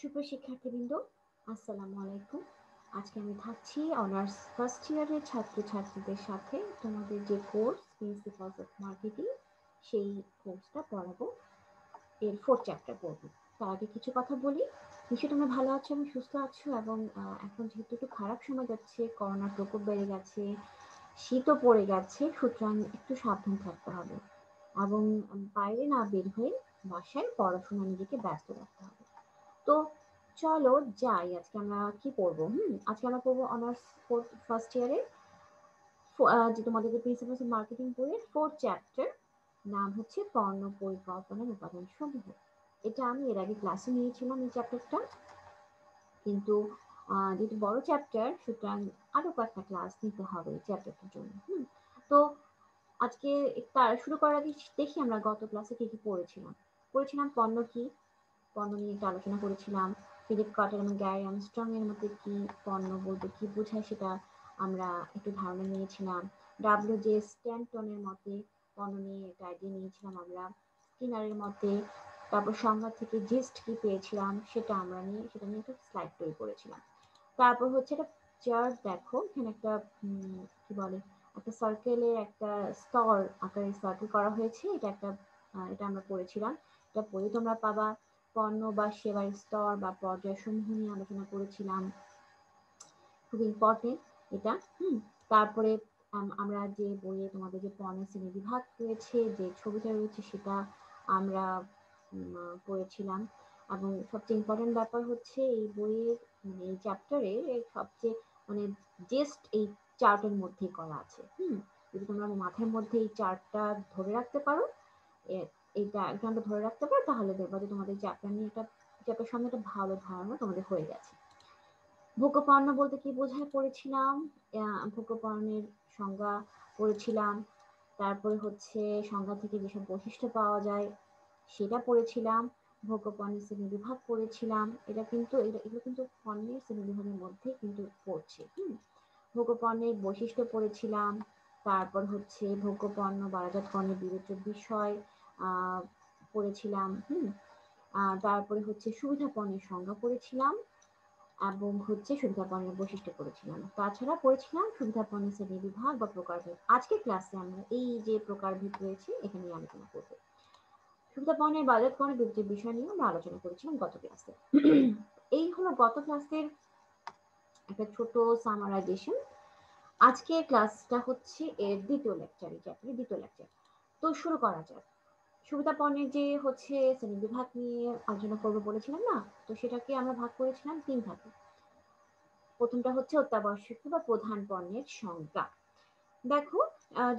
সুপ্রিয় শিক্ষার্থীবৃন্দ, আসসালামু আলাইকুম। আজকে আমি থাকছি অনার্স ফার্স্ট ইয়ারের ছাত্রছাত্রীদের সাথে তোমাদের যে কোর্স প্রিন্সিপালস অফ মার্কেটিং, সেই কোর্সটা পড়াবো। এর 4th চ্যাপ্টার পড়বো। তার আগে কিছু কথা বলি। নিশ্চয়ই তোমরা ভালো আছো এবং সুস্থ আছো, এবং এখন যেহেতু একটু খারাপ সময় যাচ্ছে, করোনার প্রকোপ বেড়ে গেছে, শীতও পড়ে গেছে, সুতরাং একটু সাবধান থাকতে হবে এবং বাইরে না বের হয়ে বাসায় পড়াশোনা নিজেকে ব্যস্ত রাখতে হবে। তো চলো যাই, আজকে আমরা কি পড়বো। আজকে আমরা পড়বো অনার্স ফার্স্ট ইয়ারে যে তোমাদের যে প্রিন্সিপালস অফ মার্কেটিং বইয়ের 4th চ্যাপ্টার, নাম হচ্ছে পণ্য পরিকল্পনার উপাদান সমূহ। এটা আমি এর আগে ক্লাসে নিয়েছিলাম এই চ্যাপ্টারটা, কিন্তু যেহেতু বড় চ্যাপ্টার, সুতরাং আরো কয়েকটা ক্লাস নিতে হবে এই চ্যাপ্টারটার জন্য। তো আজকে তার শুরু করার আগে দেখি আমরা গত ক্লাসে কি কি পড়েছিলাম পণ্য কি, পণ্য নিয়ে একটু আলোচনা করেছিলাম। ফিলিপ কটন এবং গ্যারি আর্মস্ট্রং এর মধ্যে কি পণ্য বলতে কি বোঝায় সেটা আমরা একটু ধারণা নিয়েছিলাম। ডাব্লিউ জে স্ট্যান্টনের মতে পণ্য নিয়ে একটা আইডিয়া নিয়েছিলাম আমরা। স্কিনারের মতে, তারপর সংজ্ঞা থেকে জিস্ট কি পেয়েছিলাম সেটা নিয়ে একটা স্লাইড তৈরি করেছিলাম। তারপর হচ্ছে একটা চার্ট, দেখো এখানে একটা কি বলে, একটা সার্কেলের একটা স্তর আকারে সার্কেল করা হয়েছে। এটা আমরা পড়েছিলাম। এটা পড়ে তোমরা পাবা। পণ্য বা সেবার স্তর বা পর্যায়সমূহ নিয়ে আলোচনা করেছিলাম, খুব ইম্পর্টেন্ট এটা। তারপরে আমরা যে বইয়ে তোমাদের যে পণ্য শ্রেণী বিভাগ রয়েছে, যে ছবিটা রয়েছে, সেটা আমরা পড়েছিলাম। এবং সবচেয়ে ইম্পর্টেন্ট ব্যাপার হচ্ছে এই বইয়ের এই চ্যাপ্টারের সবচেয়ে মানে জাস্ট এই চার্টের মধ্যেই করা আছে। যদি তোমরা মাথার মধ্যে এই চার্টটা ধরে রাখতে পারো, এই ডায়াগ্রামটা ধরে রাখতে পারো, তাহলে দেখবা যে তোমাদের চ্যাপ্টার নিয়ে চ্যাপ্টার সামনে একটা ভালো ধারণা তোমাদের হয়ে গেছে। ভোগ্য পণ্য বলতে কি বোঝায় পড়েছিলাম। ভোগ্য পণ্যের সংজ্ঞা পড়েছিলাম। তারপরে হচ্ছে সংজ্ঞা থেকে যেসব বৈশিষ্ট্য পাওয়া যায় সেটা পড়েছিলাম। ভোগ্য পণ্যের শ্রেণীবিভাগ পড়েছিলাম। এগুলো কিন্তু পণ্যের শ্রেণীবিভাগের মধ্যে কিন্তু পড়ছে। ভোগ্য পণ্যের বৈশিষ্ট্য পড়েছিলাম। তারপর হচ্ছে ভোগ্য পণ্য বাজারজাতকরণের বিবেচ্য বিষয় পড়েছিলাম। তারপরে হচ্ছে সুবিধা পণ্যের সংজ্ঞা পড়েছিলাম, এবং হচ্ছে সুবিধা পণ্যের বৈশিষ্ট্য পড়েছিলাম। তাছাড়া পড়েছিলাম সুবিধা পণ্যের শ্রেণীবিভাগ বা প্রকারভেদ। আজকে ক্লাসে আমরা এই যে প্রকারভেদ রয়েছে এখানে আলোচনা করব। সুবিধা পণ্যের বাজারজাতকরণের বিবেচ্য বিষয় নিয়ে আমরা আলোচনা করেছিলাম গত ক্লাসে। এই হলো গত ক্লাসের একটা ছোট সামারাইজেশন। আজকের ক্লাসটা হচ্ছে এর দ্বিতীয় লেকচার, এই চ্যাপ্টারের দ্বিতীয় লেকচার। তো শুরু করা যাক। সুবিধা পণ্যের যে হচ্ছে শ্রেণীবিভাগ নিয়ে আলোচনা করবো বলেছিলাম না, তো সেটাকে আমরা ভাগ করেছিলাম 3 ভাগে। প্রথমটা হচ্ছে অত্যাবশ্যকীয় বা প্রধান পণ্যের সংজ্ঞা। দেখো,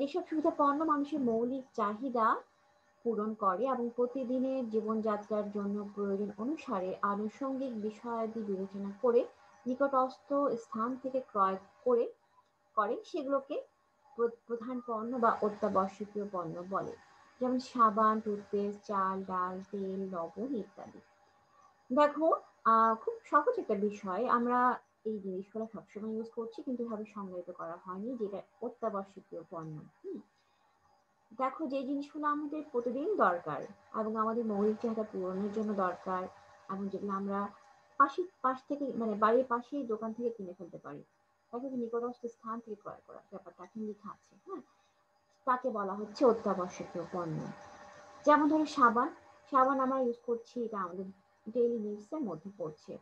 যেসব সুবিধা পণ্য মানুষের মৌলিক চাহিদা পূরণ করে এবং প্রতিদিনের জীবনযাত্রার জন্য প্রয়োজন অনুসারে আনুষঙ্গিক বিষয়াদি বিবেচনা করে নিকটস্থ স্থান থেকে ক্রয় করে সেগুলোকে প্রধান পণ্য বা অত্যাবশ্যকীয় পণ্য বলে। যেমন সাবান, টুথপেস্ট, চাল, ডাল, তেল, লবণ ইত্যাদি। দেখো, খুব সহজ একটা বিষয়। আমরা এই জিনিসগুলো সবসময় ইউজ করছি, কিন্তু এভাবে সংজ্ঞায়িত করা হয়নি যেটা অত্যাবশ্যকীয় পণ্য। দেখো, যে জিনিসগুলো আমাদের প্রতিদিন দরকার এবং আমাদের মৌলিক চাহিদা পূরণের জন্য দরকার, এবং যেগুলো আমরা পাশ থেকে মানে বাড়ির পাশেই দোকান থেকে কিনে ফেলতে পারি, তাকে নিকটস্থ স্থান থেকে ক্রয় করা, ব্যাপারটা এখন লেখা আছে। তাকে বলা হচ্ছে অত্যাবশ্যকীয় পণ্য। যেমন ধরো সাবান। সাবান আমরা ইউজ করছি, এটা আমাদের ডেইলি নিডস এর মধ্যে পড়ছে।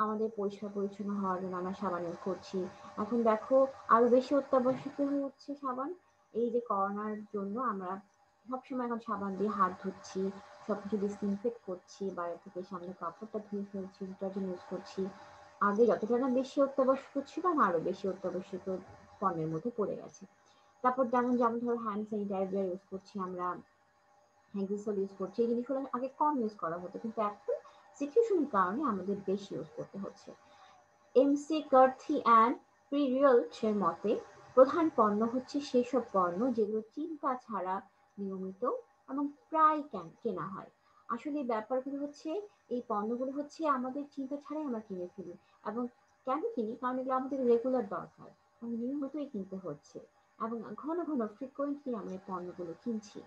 আমাদের পরিষ্কার পরিচ্ছন্ন হওয়ার জন্য আমরা সাবান ইউজ করছি। এখন দেখো, আরো বেশি অত্যাবশ্যকীয় হয়ে উঠছে সাবান। এই যে করোনার জন্য আমরা সবসময় এখন সাবান দিয়ে হাত ধুচ্ছি, সবকিছু ডিসইনফেক্ট করছি, বাইরে থেকে সামনে কাপড়টা ধুয়ে ফেলছি, ডিটারজেন্ট ইউজ করছি। আগে যতটা না বেশি অত্যাবশ্যক ছিল, না আরো বেশি অত্যাবশ্যকীয় পণ্যের মধ্যে পড়ে গেছে। তারপর যেমন যেমন ধরো হ্যান্ড স্যানিটাইজার ইউজ করছি আমরা, হেক্সাসোল ইউজ করছি। এই জিনিসগুলো আগে কম ইউজ করা হতো, কিন্তু এখন সিচুয়েশনের কারণে আমাদের বেশি ইউজ করতে হচ্ছে। এমসি কার্থি অ্যান্ড প্রিরিয়লসের মতে প্রধান পণ্য হচ্ছে সেসব পণ্য যেগুলো চিন্তা ছাড়া নিয়মিত এবং প্রায় কেনা হয়। আসলে এই ব্যাপারগুলো হচ্ছে, এই পণ্যগুলো হচ্ছে আমাদের চিন্তা ছাড়াই আমরা কিনে ফেলি। এবং কেন কিনি? কারণ এগুলো আমাদের রেগুলার দরকার, আমাদের নিয়মিতই কিনতে হচ্ছে, এবং ঘন ঘন ফ্রিকোয়েন্টলি আমরা এই পণ্যগুলো কিনছি।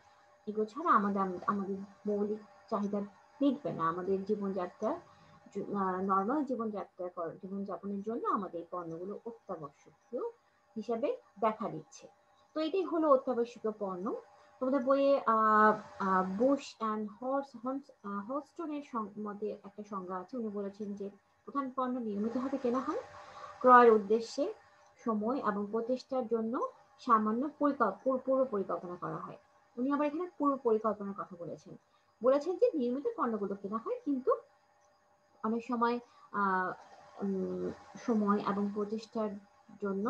এগুলো ছাড়া আমাদের আমাদের মৌলিক চাহিদা মিটবে না, আমাদের জীবনযাত্রা নর্মাল জীবনযাপনের জন্য আমাদের এই পণ্যগুলো অত্যাবশ্যকীয় হিসাবে দেখা দিচ্ছে। তো এটাই হলো অত্যাবশ্যকীয় পণ্য। তোমাদের বইয়ে বুশ অ্যান্ড হলস্টনের মতে একটা সংজ্ঞা আছে। উনি বলেছেন যে প্রধান পণ্য নিয়মিতভাবে কেনা হয়, ক্রয়ের উদ্দেশ্যে, সময় এবং প্রতিষ্ঠার জন্য সামান্য পূর্ব পরিকল্পনা করা হয়। উনি আবার এখানে পূর্ব পরিকল্পনার কথা বলেছেন। বলেছেন যে নিয়মিত পণ্যগুলো কেনা হয়, কিন্তু অনেক সময় আহ সময় এবং প্রতিষ্ঠার জন্য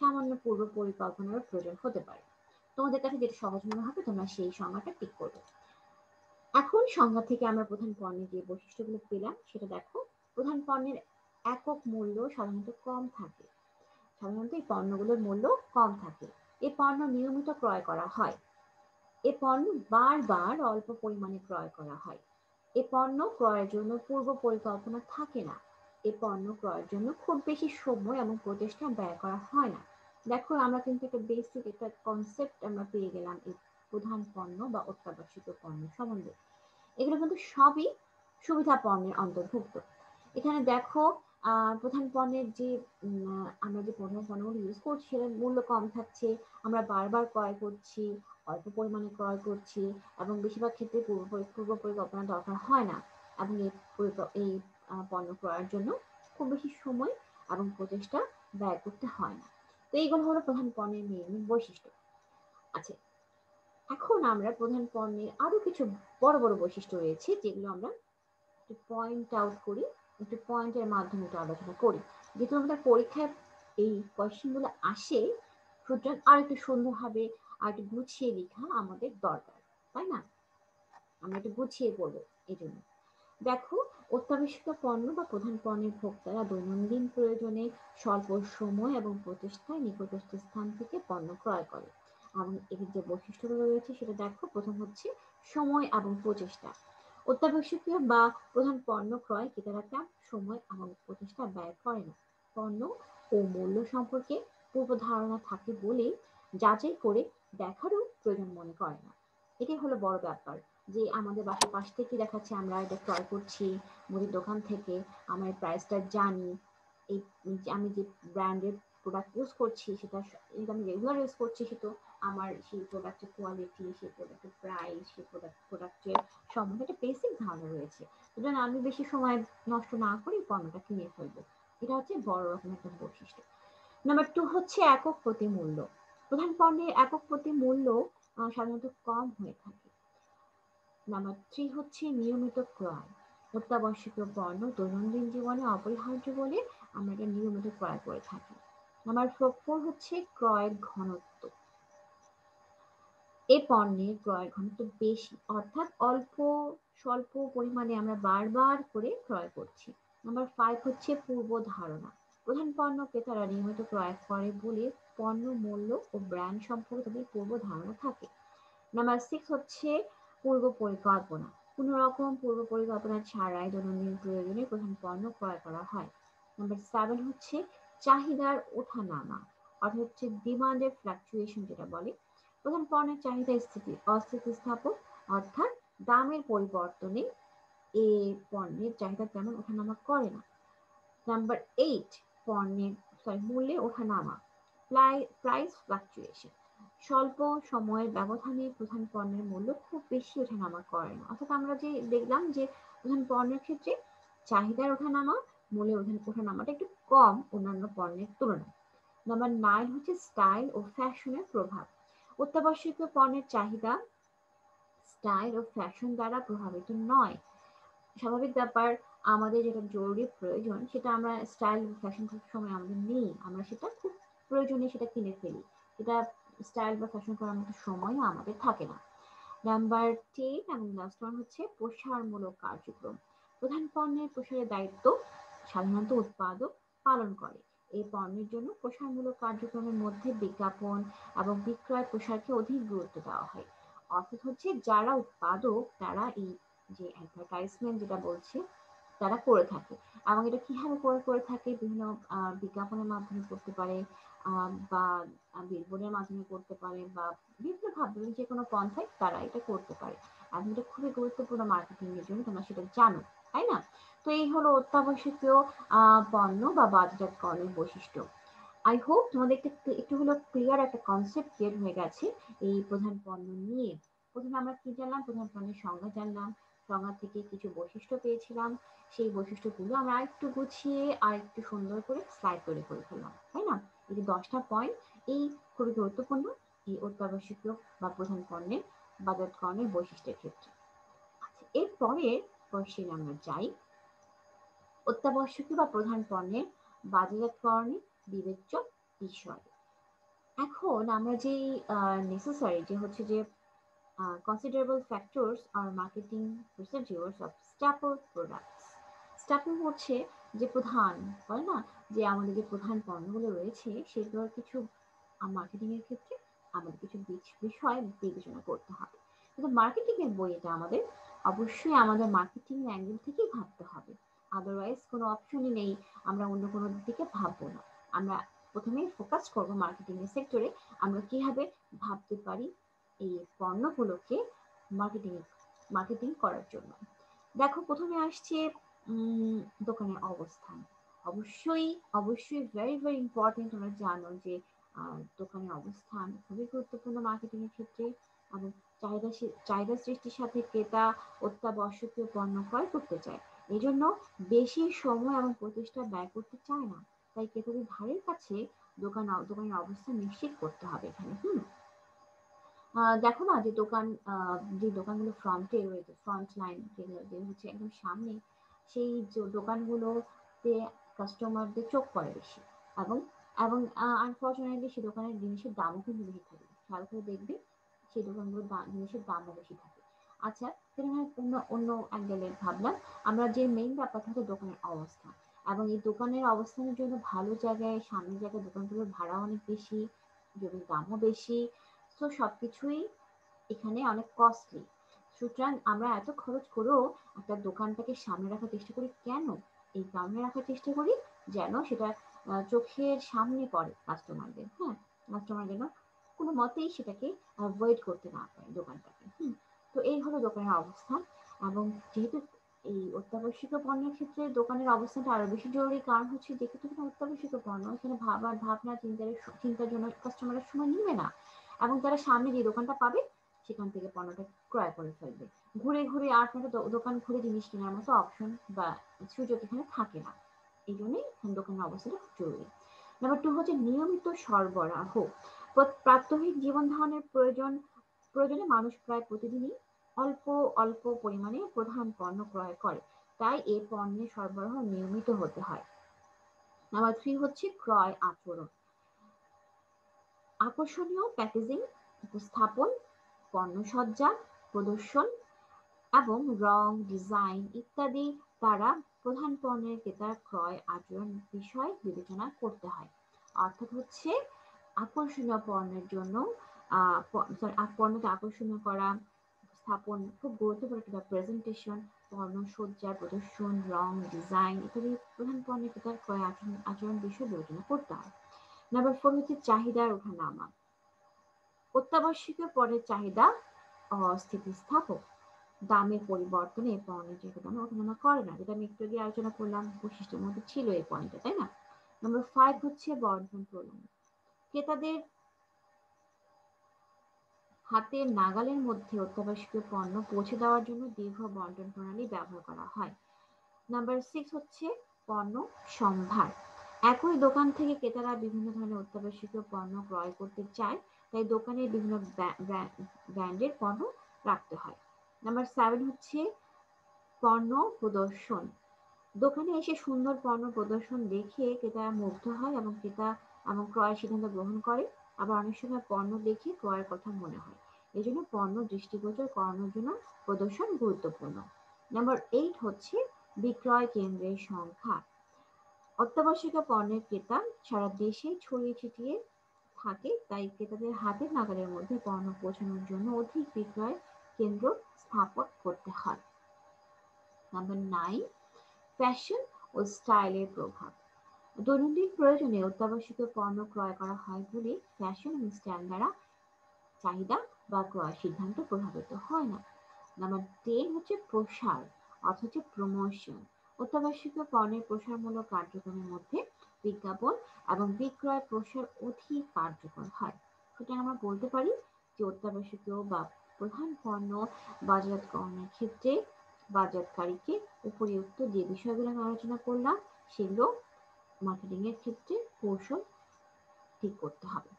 সামান্য পূর্ব পরিকল্পনার প্রয়োজন হতে পারে। তোমাদের কাছে যেটা সহজ মনে হবে তোমরা সেই সংজ্ঞাটা টিক করবে। এখন সংজ্ঞা থেকে আমরা প্রধান পণ্যের যে বৈশিষ্ট্যগুলো পেলাম সেটা দেখো। প্রধান পণ্যের একক মূল্য সাধারণত কম থাকে। সাধারণত এই পণ্যগুলোর মূল্য কম থাকে। এই পণ্য নিয়মিত ক্রয় করা হয়। এ পণ্য বারবার অল্প পরিমাণে ক্রয় করা হয়। এ পণ্য ক্রয়ের জন্য পূর্ব পরিকল্পনা থাকে না। এ পণ্য ক্রয়ের জন্য খুব বেশি সময় এবং প্রচেষ্টা ব্যয় করা হয় না। দেখো আমরা কিন্তু একটা বেসিক একটা কনসেপ্ট আমরা পেয়ে গেলাম এই প্রধান পণ্য বা অত্যাবশ্যকীয় পণ্য সম্বন্ধে। এগুলো কিন্তু সবই সুবিধা পণ্যের অন্তর্ভুক্ত। এখানে দেখো প্রধান পণ্যের যে আমরা যে প্রধান পণ্যগুলো ইউজ করছি সেটার মূল্য কম থাকছে, আমরা বারবার ক্রয় করছি, অল্প পরিমাণে ক্রয় করছি এবং বেশিরভাগ ক্ষেত্রে পূর্ব পরিকল্পনা দরকার হয় না, এবং এই পণ্য ক্রয়ের জন্য খুব বেশি সময় এবং প্রচেষ্টা ব্যয় করতে হয় না। তো এইগুলো হলো প্রধান পণ্যের মেইন বৈশিষ্ট্য। আচ্ছা, এখন আমরা প্রধান পণ্যের আরো কিছু বড় বড় বৈশিষ্ট্য রয়েছে যেগুলো আমরা একটু পয়েন্ট আউট করি, একটু পয়েন্টের মাধ্যমে একটু আলোচনা করি। যেহেতু আমাদের পরীক্ষায় এই কোয়েশ্চেন গুলো আসে, সুতরাং আর একটু সুন্দরভাবে আর একটু গুছিয়ে লেখা আমাদের দরকার, তাই না? আমরা একটু গুছিয়ে বলবো এই জন্য। দেখো, অত্যাবশ্যকীয় পণ্য বা প্রধান পণ্যের ভোক্তারা দৈনন্দিন প্রয়োজনে স্বল্প সময় এবং প্রচেষ্টায় নিকটস্থ স্থান থেকে পণ্য ক্রয় করে। এবং এর যে বৈশিষ্ট্যগুলো রয়েছে সেটা দেখো। প্রথম হচ্ছে সময় এবং প্রচেষ্টা। অত্যাবশ্যকীয় বা প্রধান পণ্য ক্রয় ক্রেতারা তেমন সময় এবং প্রচেষ্টা ব্যয় করে না। পণ্য ও মূল্য সম্পর্কে পূর্ব ধারণা থাকে বলে যাচাই করে দেখারও প্রয়োজন মনে করে না। এটাই হলো বড় ব্যাপার, যে আমাদের বাসার পাশ থেকে দেখাচ্ছে আমরা এটা ক্রয় করছি মুদির দোকান থেকে, আমরা এই প্রাইসটা জানি, এই আমি যে ব্র্যান্ডের প্রোডাক্ট ইউজ করছি সেটা আমি রেগুলার ইউজ করছি, সেটা আমার সেই প্রোডাক্টের কোয়ালিটি, সেই প্রোডাক্টের প্রাইস, সেই প্রোডাক্টের সম্বন্ধে একটা বেসিক ধারণা রয়েছে। সুতরাং আমি বেশি সময় নষ্ট না করে পণ্যটা কিনে ফেলবো। এটা হচ্ছে বড় রকমের একটা বৈশিষ্ট্য। নাম্বার 2 হচ্ছে একক প্রতি মূল্য। প্রধান পণ্যের একক প্রতি মূল্য সাধারণত কম হয়ে থাকে। নাম্বার 3 হচ্ছে নিয়মিত ক্রয়। অত্যাবশ্যকীয় পণ্য দৈনন্দিন জীবনে অপরিহার্য বলে আমরা এটা নিয়মিত ক্রয় করে থাকি। নাম্বার 4 হচ্ছে ক্রয়ের ঘনত্ব। এই পণ্যের ক্রয়ের ঘনত্ব বেশি, অর্থাৎ স্বল্প পরিমাণে আমরা বারবার করে ক্রয় করছি। নাম্বার 5 হচ্ছে পূর্ব ধারণা। প্রধান পণ্য ক্রেতারা নিয়মিত ক্রয় করে বলে পণ্য মূল্য ও ব্র্যান্ড সম্পর্কে তাদের পূর্ব ধারণা থাকে। নাম্বার 6 হচ্ছে পূর্ব পরিকল্পনা। কোনো রকম পূর্ব পরিকল্পনা ছাড়াই দৈনন্দিন প্রয়োজনে প্রধান পণ্য ক্রয় করা হয়। নাম্বার 7 হচ্ছে চাহিদার ওঠানামা, অর্থাৎ হচ্ছে ডিমান্ডের ফ্লাকচুয়েশন যেটা বলে। প্রধান পণ্যের চাহিদা অস্থিতিস্থাপক, অর্থাৎ দামের পরিবর্তনে এই পণ্যের চাহিদা তেমন ওঠানামা করে না। নাম্বার 8, পণ্যের মূল্যের ওঠানামা, প্রাইস ফ্লাকচুয়েশন। স্বল্প সময়ের ব্যবধানে প্রধান পণ্যের মূল্য খুব বেশি ওঠানামা করে না। অর্থাৎ আমরা যে দেখলাম যে প্রধান পণ্যের ক্ষেত্রে চাহিদার ওঠানামা, মূল্যের ওঠানামাটা একটু কম অন্যান্য পণ্যের তুলনায়। নাম্বার 9 হচ্ছে স্টাইল ও ফ্যাশনের প্রভাব। অত্যাবশ্যকীয় পণ্যের চাহিদা স্টাইল ও ফ্যাশন দ্বারা প্রভাবিত নয়। স্বাভাবিক ব্যাপার, আমাদের যেটা জরুরি প্রয়োজন সেটা আমরা স্টাইল ফ্যাশন সব সময় আমাদের নেই, আমরা সেটা খুব প্রয়োজনে সেটা কিনে ফেলি। এটা স্টাইল বা ফ্যাশন করার মতো সময়ও আমাদের থাকে না। নাম্বার 10 এবং লাস্ট ওয়ান হচ্ছে প্রসারমূলক কার্যক্রম। প্রধান পণ্যের প্রসারের দায়িত্ব সাধারণত উৎপাদক পালন করে। এই পণ্যের জন্য প্রসারমূলক কার্যক্রমের মধ্যে বিজ্ঞাপন এবং বিক্রয় প্রসারকে অধিক গুরুত্ব দেওয়া হয়। অর্থাৎ হচ্ছে যারা উৎপাদক তারা এই যে অ্যাডভার্টাইজমেন্ট যেটা বলছে তারা করে থাকে, এবং এটা কিভাবে করে থাকে বিভিন্ন বিজ্ঞাপনের মাধ্যমে করতে পারে, বা বিলবোর্ডের মাধ্যমে করতে পারে, বা বিভিন্ন ভাবে যে কোনো পন্থায় তারা এটা করতে পারে। এবং এটা খুবই গুরুত্বপূর্ণ মার্কেটিং এর জন্য, তোমরা সেটা জানো। তাই না? তো এই হলো অত্যাবশ্যকীয় পণ্য বা বাজারজাতকরণের বৈশিষ্ট্য। আই হোপ তোমাদের একটু হলো ক্লিয়ার একটা কনসেপ্ট ক্রিয়েট হয়ে গেছে এই প্রধান পণ্য নিয়ে। প্রথমে আমরা কি জানলাম? প্রধান পণ্যের সংজ্ঞা জানলাম। সংজ্ঞা থেকে কিছু বৈশিষ্ট্য পেয়েছিলাম। সেই বৈশিষ্ট্যগুলো আমরা আরেকটু গুছিয়ে আরেকটু সুন্দর করে স্লাইড তৈরি করে ফেললাম। তাই না? এই যে 10টা পয়েন্ট, এই খুবই গুরুত্বপূর্ণ এই অত্যাবশ্যকীয় বা প্রধান পণ্যের বাজারজাতকরণের বৈশিষ্ট্যের ক্ষেত্রে। আচ্ছা, এরপরে কোশ্চেন আমরা যাই। অত্যাবশ্যকীয় বা প্রধান পণ্যের বাজারজাতকরণের বিবেচ্য বিষয়। এখন আমরা যে নেসেসারি যে হচ্ছে যে considerable factors are marketing procedures of staple products. Staple হচ্ছে যে প্রধান, বলে না যে আমাদের যে প্রধান পণ্যগুলো রয়েছে সেগুলোর কিছু মার্কেটিং এর ক্ষেত্রে আমাদের কিছু বিষয় বিবেচনা করতে হবে। কিন্তু মার্কেটিং এর বই এটা আমাদের অবশ্যই আমাদের মার্কেটিং অ্যাঙ্গেল থেকেই ভাবতে হবে, আদারওয়াইজ কোনো অপশনই নেই আমরা অন্য কোনো দিকে ভাববো না। আমরা প্রথমেই ফোকাস করবো মার্কেটিং এর সেক্টরে আমরা কিভাবে ভাবতে পারি এই পণ্যগুলোকে মার্কেটিং মার্কেটিং করার জন্য। দেখো প্রথমে আসছে দোকানের অবস্থান। অবশ্যই অবশ্যই ভেরি ভেরি ইম্পর্টেন্ট। তোমরা জানো যে দোকানের অবস্থান খুবই গুরুত্বপূর্ণ মার্কেটিং এর ক্ষেত্রে, এবং চাহিদা সৃষ্টির সাথে ক্রেতা অত্যাবশ্যকীয় পণ্য ক্রয় করতে চায়। এই জন্য বেশি সময় এবং প্রচেষ্টা ব্যয় করতে চায় না, তাই ক্রেতাদের ধারের কাছে দোকানের অবস্থান নিশ্চিত করতে হবে এখানে। দেখো না যে যে দোকানগুলো ফ্রন্টে রয়েছে, ফ্রন্ট লাইন যেগুলো যে হচ্ছে একদম সামনে, সেই যে দোকানগুলোতে কাস্টমারদের চোখ পড়ে বেশি, এবং এবং আনফর্চুনেটলি সেই দোকানের জিনিসের দামও কিন্তু বেশি থাকে। খেয়াল করে দেখবে সেই দোকানগুলোর জিনিসের দামও বেশি থাকে। আচ্ছা, সেখানে অন্য অন্য অ্যাঙ্গেলে ভাবলাম আমরা, যে মেইন ব্যাপারটা হচ্ছে দোকানের অবস্থান, এবং এই দোকানের অবস্থানের জন্য ভালো জায়গায় সামনের জায়গায় দোকানগুলোর ভাড়া অনেক বেশি, জমির দামও বেশি। তো সবকিছুই এখানে অনেক কস্টলি। সুতরাং আমরা এত খরচ করেও একটা দোকানটাকে সামনে রাখার চেষ্টা করি কেন? এই কারণে রাখার চেষ্টা করি যেন সেটা চোখের সামনে পড়ে কাস্টমারদের। কাস্টমার যেন কোনো মতেই সেটাকে অ্যাভয়েড করতে না পারে দোকানটাকে। তো এই হলো দোকানের অবস্থান। এবং যেহেতু এই অত্যাবশ্যকীয় পণ্যের ক্ষেত্রে দোকানের অবস্থানটা আরো বেশি জরুরি, কারণ হচ্ছে যেহেতু কোনো অত্যাবশ্যকীয় পণ্য, এখানে ভাবনা চিন্তার জন্য কাস্টমারের সময় নিবে না, এবং তারা সামনে যে দোকানটা পাবে সেখান থেকে পণ্যটা ক্রয় করে ফেলবে। ঘুরে ঘুরে 8-9টা দোকান ঘুরে জিনিস কেনার মতো অপশন বা সুযোগ এখানে থাকে না। এই জন্যই দোকানের অবস্থাটা খুব জরুরি। নাম্বার 2 হচ্ছে নিয়মিত সরবরাহ। প্রাত্যহিক জীবন ধারণের প্রয়োজনে মানুষ প্রায় প্রতিদিনই অল্প অল্প পরিমাণে প্রধান পণ্য ক্রয় করে, তাই এই পণ্যের সরবরাহ নিয়মিত হতে হয়। নাম্বার 3 হচ্ছে ক্রয় আচরণ। আকর্ষণীয় প্যাকেজিং, উপস্থাপন, পণ্যসজ্জা, প্রদর্শন এবং রং, ডিজাইন ইত্যাদি দ্বারা প্রধান পণ্যের ক্রেতার ক্রয় আচরণ বিষয় বিবেচনা করতে হয়। অর্থাৎ হচ্ছে আকর্ষণীয় পণ্যের জন্য পণ্যকে আকর্ষণীয় করা, স্থাপন খুব গুরুত্বপূর্ণ একটা প্রেজেন্টেশন, পণ্যসজ্জা, প্রদর্শন, রং, ডিজাইন ইত্যাদি প্রধান পণ্যের ক্রেতার ক্রয় আচরণ বিষয় বিবেচনা করতে হয়। নাম্বার 4 হচ্ছে চাহিদার ওঠানামা। অত্যাবশ্যকীয় পণ্যের চাহিদা অস্থিতিস্থাপক। দামের পরিবর্তনে পণ্যের চাহিদা দামে ওঠানামা করে না, যেটা আমি একটু আগে আলোচনা করলাম, বৈশিষ্ট্যের মধ্যে ছিল এই পয়েন্টটা, তাই না? নাম্বার 5 হচ্ছে বন্টন প্রণালী। ক্রেতাদের হাতের নাগালের মধ্যে অত্যাবশ্যকীয় পণ্য পৌঁছে দেওয়ার জন্য দীর্ঘ বন্টন প্রণালী ব্যবহার করা হয়। নাম্বার 6 হচ্ছে পণ্য সম্ভার। একই দোকান থেকে ক্রেতারা বিভিন্ন ধরনের অত্যাবশ্যকীয় পণ্য ক্রয় করতে চায়, তাই দোকানে বিভিন্ন ব্র্যান্ডের পণ্য রাখতে হয়। নাম্বার 7 হচ্ছে পণ্য প্রদর্শন। দোকানে এসে সুন্দর পণ্য প্রদর্শন দেখে ক্রেতা মুগ্ধ হয় এবং ক্রয়ের সিদ্ধান্ত গ্রহণ করে। আবার অনেক সময় পণ্য দেখে ক্রয়ের কথা মনে হয়। এজন্য পণ্য দৃষ্টিগোচর করানোর জন্য প্রদর্শন গুরুত্বপূর্ণ। নাম্বার 8 হচ্ছে বিক্রয় কেন্দ্রের সংখ্যা। অত্যাবশ্যকীয় পণ্যের ক্রেতা সারা দেশে ছড়িয়ে ছিটিয়ে থাকে, তাই ক্রেতাদের হাতের নাগালের মধ্যে পণ্য পৌঁছানোর জন্য অধিক বিক্রয় কেন্দ্র স্থাপন করতে হয়। নাম্বার 9, ফ্যাশন ও স্টাইলের প্রভাব। দৈনন্দিন প্রয়োজনে অত্যাবশ্যকীয় পণ্য ক্রয় করা হয় বলে ফ্যাশন এবং স্টাইল দ্বারা চাহিদা বা ক্রয় সিদ্ধান্ত প্রভাবিত হয় না। নাম্বার 10 হচ্ছে প্রসার। অর্থ হচ্ছে প্রমোশন। অত্যাবশ্যকীয় পণ্যের প্রসারমূলক কার্যক্রমের মধ্যে বিজ্ঞাপন এবং বিক্রয় প্রসার অধিক কার্যকর হয়। সুতরাং আমরা বলতে পারি যে অত্যাবশ্যকীয় বা প্রধান পণ্য বাজারজাতকরণের ক্ষেত্রে বাজারকারীকে উপরিউক্ত যে বিষয়গুলো আমি আলোচনা করলাম সেগুলো মার্কেটিং এর ক্ষেত্রে কৌশল ঠিক করতে হবে।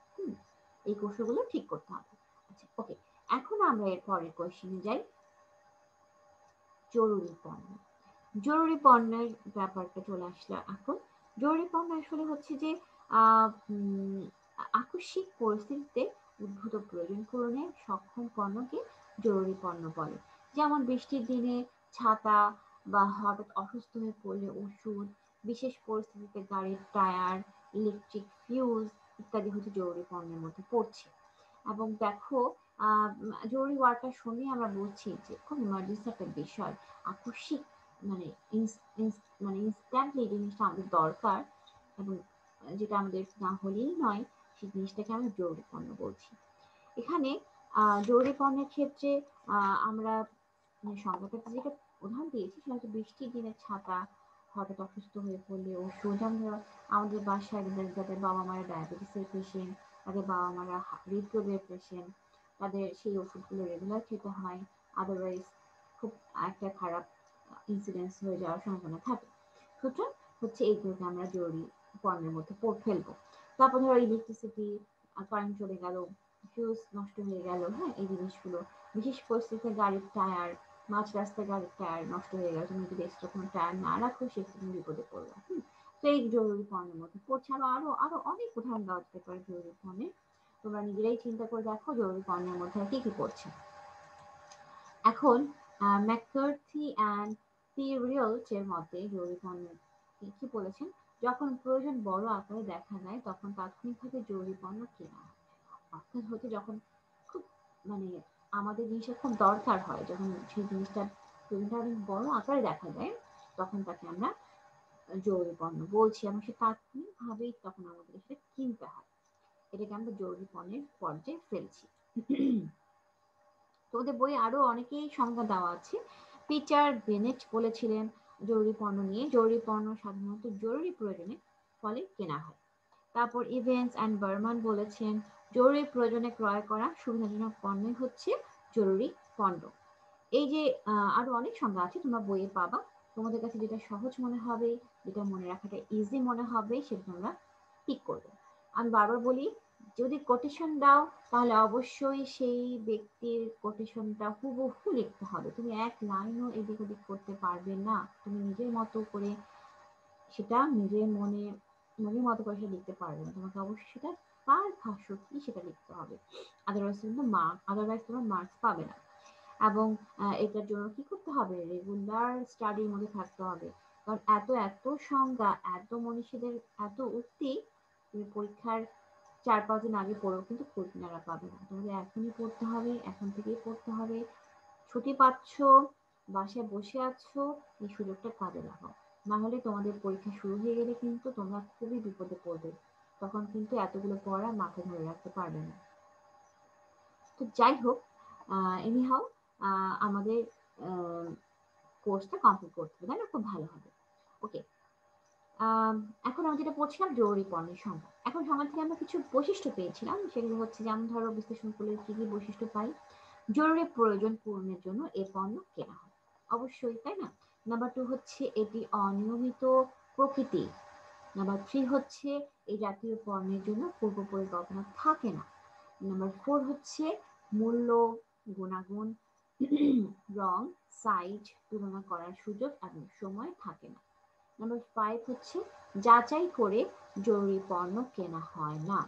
এই কৌশলগুলো ঠিক করতে হবে। আচ্ছা, ওকে। এখন আমরা এর পরের কোয়েশ্চেনে যাই। জরুরি পণ্য। জরুরি পণ্যের ব্যাপারটা চলে আসলো এখন। জরুরি পণ্য আসলে হচ্ছে যে আকস্মিক পরিস্থিতিতে উদ্ভূত প্রয়োজন পূরণে সক্ষম পণ্যকে জরুরি পণ্য বলে। যেমন বৃষ্টির দিনে ছাতা বা হঠাৎ অসুস্থ হয়ে পড়লে ওষুধ, বিশেষ পরিস্থিতিতে গাড়ির টায়ার, ইলেকট্রিক ফিউজ ইত্যাদি হচ্ছে জরুরি পণ্যের মধ্যে পড়ছে। এবং দেখো জরুরি ওয়ার্ডটা শুনে আমরা বলছি যে খুব ইমার্জেন্সি একটা বিষয়, আকস্মিক, মানে মানে ইনস্ট্যান্টলি জিনিসটা আমাদের দরকার এবং যেটা আমাদের না হলেই নয়, সেই জিনিসটাকে আমরা জরুরি পণ্য বলছি। এখানে জরুরি পণ্যের ক্ষেত্রে আমরা সংজ্ঞাটাতে যেটা উদাহরণ দিয়েছি সেটা হচ্ছে বৃষ্টির দিনে ছাতা, হঠাৎ অসুস্থ হয়ে পড়লে ওষুধ। আমরা আমাদের বাসায় যাদের বাবা মারা ডায়াবেটিসের পেশেন্ট, তাদের বাবা মারা হৃদরোগের পেশেন্ট, তাদের সেই ওষুধগুলো রেগুলার খেতে হয়, আদারওয়াইজ খুব একটা খারাপ ইনসিডেন্স হয়ে যাওয়ার সম্ভাবনা থাকে। সুতরাং হচ্ছে এইগুলোকে আমরা জরুরি পণ্যের মধ্যে ফেলবো। তারপর ধরো ইলেকট্রিসিটি, কারেন্ট চলে গেল, ফিউজ নষ্ট হয়ে গেল, হ্যাঁ, এই জিনিসগুলো। বিশেষ পরিস্থিতিতে গাড়ির টায়ার, মাঝ রাস্তায় গাড়ির টায়ার নষ্ট হয়ে গেল, তুমি যদি এক্সট্রা কোনো টায়ার না রাখো সেক্ষেত্রে তুমি বিপদে পড়বে। তো এই জরুরি পণ্যের মধ্যে পড়ছে। আরো আরো অনেক উদাহরণ দেওয়া যেতে পারে জরুরি পণ্যে। তোমরা নিজেরাই চিন্তা করে দেখো জরুরি পণ্যের মধ্যে কি কি পড়ছে। এখন ম্যাককার্থি অ্যান্ড পিরিয়লস এর মতে জরুরি পণ্য কি বলেছেন, যখন প্রয়োজন বড় আকারে দেখা দেয় তখন তাৎক্ষণিকভাবে জরুরি পণ্য কেনা হয়। অর্থাৎ হচ্ছে যখন খুব মানে আমাদের জিনিসটা খুব দরকার হয়, যখন সেই জিনিসটা প্রয়োজনটা অনেক বড় আকারে দেখা দেয় তখন তাকে আমরা জরুরি পণ্য বলছি এবং সে তাৎক্ষণিকভাবেই তখন আমাদের সেটা কিনতে হয়। এটাকে আমরা জরুরি পণ্যের পর্যায়ে ফেলছি। তো ওদের বই আরো অনেকেই সংজ্ঞা দেওয়া আছে। পিটার বেনেট বলেছিলেন জরুরি পণ্য নিয়ে, জরুরি পণ্য সাধারণত জরুরি প্রয়োজনে ফলে কেনা হয়। তারপর ইভেন্টস অ্যান্ড বার্মান বলেছেন জরুরি প্রয়োজনে ক্রয় করা সুবিধাজনক পণ্যই হচ্ছে জরুরি পণ্য। এই যে আরো অনেক সংজ্ঞা আছে, তোমরা বইয়ে পাবা। তোমাদের কাছে যেটা সহজ মনে হবে, যেটা মনে রাখাটা ইজি মনে হবে সেটা তোমরা ঠিক করবে। আমি বারবার বলি, যদি কোটেশন দাও তাহলে অবশ্যই সেই ব্যক্তির কোটেশনটা হুবহু লিখতে হবে। তুমি এক লাইনও এদিক ওদিক করতে পারবে না। তুমি নিজের মতো করে সেটা নিজের মনের মতো করে সেটা লিখতে পারবে না। তোমাকে অবশ্যই সেটা তার ভাষ্য কি সেটা লিখতে হবে। আদারওয়াইজ তোমার মার্কস পাবে না। এবং এটার জন্য কি করতে হবে, রেগুলার স্টাডির মধ্যে থাকতে হবে। কারণ এত এত সংজ্ঞা, এত মনীষীদের এত উক্তি, তুমি পরীক্ষার 4-5 দিন আগে পড়েও কিন্তু খোঁজ নেওয়া পাবে না। তোমাদের এখনই পড়তে হবে, এখন থেকেই পড়তে হবে। ছুটি পাচ্ছ, বাসায় বসে আছো, এই সুযোগটা কাজে লাগাও। না হলে তোমাদের পরীক্ষা শুরু হয়ে গেলে কিন্তু তোমরা খুবই বিপদে পড়বে। তখন কিন্তু এতগুলো পড়া মাথায় ধরে রাখতে পারবে না। তো যাই হোক, এনিহাও আমাদের কোর্সটা কমপ্লিট করতে হবে, তাই না? খুব ভালো হবে। ওকে, এখন আমি যেটা পড়ছিলাম জরুরি পণ্যের সংজ্ঞা। এখন সংজ্ঞা থেকে আমরা কিছু বৈশিষ্ট্য পেয়েছিলাম, সেগুলো হচ্ছে যেমন ধরো বিশ্লেষণ করলে কি কি বৈশিষ্ট্য পাই। জরুরি প্রয়োজন পূরণের জন্য এ পণ্য কেনা হয়, অবশ্যই, তাই না? নাম্বার 2 হচ্ছে এটি অনিয়মিত প্রকৃতি। নাম্বার 3 হচ্ছে এই জাতীয় পণ্যের জন্য পূর্ব পরিকল্পনা থাকে না। নাম্বার 4 হচ্ছে মূল্য, গুণাগুণ, রং, সাইজ তুলনা করার সুযোগ এবং সময় থাকে না। নাম্বার 5 হচ্ছে যাচাই করে জরুরি পণ্য কেনা হয় না।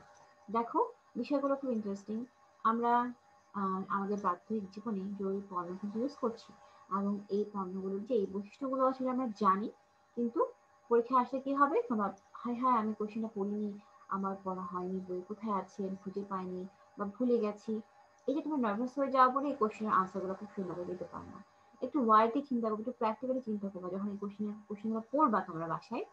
দেখো, বিষয়গুলো খুব ইন্টারেস্টিং। আমরা আমাদের প্রাত্যহিক জীবনে জরুরি পণ্য কিন্তু ইউজ করছি এবং এই পণ্যগুলোর যে এই বৈশিষ্ট্যগুলো আসলে আমরা জানি, কিন্তু পরীক্ষা আসলে কি হবে, তোমরা হায় হায় আমি কোশ্চেনটা পড়িনি, আমার পড়া হয়নি, বই কোথায় আছে আমি খুঁজে পাইনি বা ভুলে গেছি। এই যে তুমি নার্ভাস হয়ে যাওয়া বলে এই কোশ্চেনের আনসারগুলো খুব সুন্দরভাবে দিতে পারো না। একটু ওয়াইডলি চিন্তা করবে, একটু প্র্যাকটিক্যালি চিন্তা করবে। যখন এই কোশ্চেনগুলো পড়বা তোমরা বাসায়,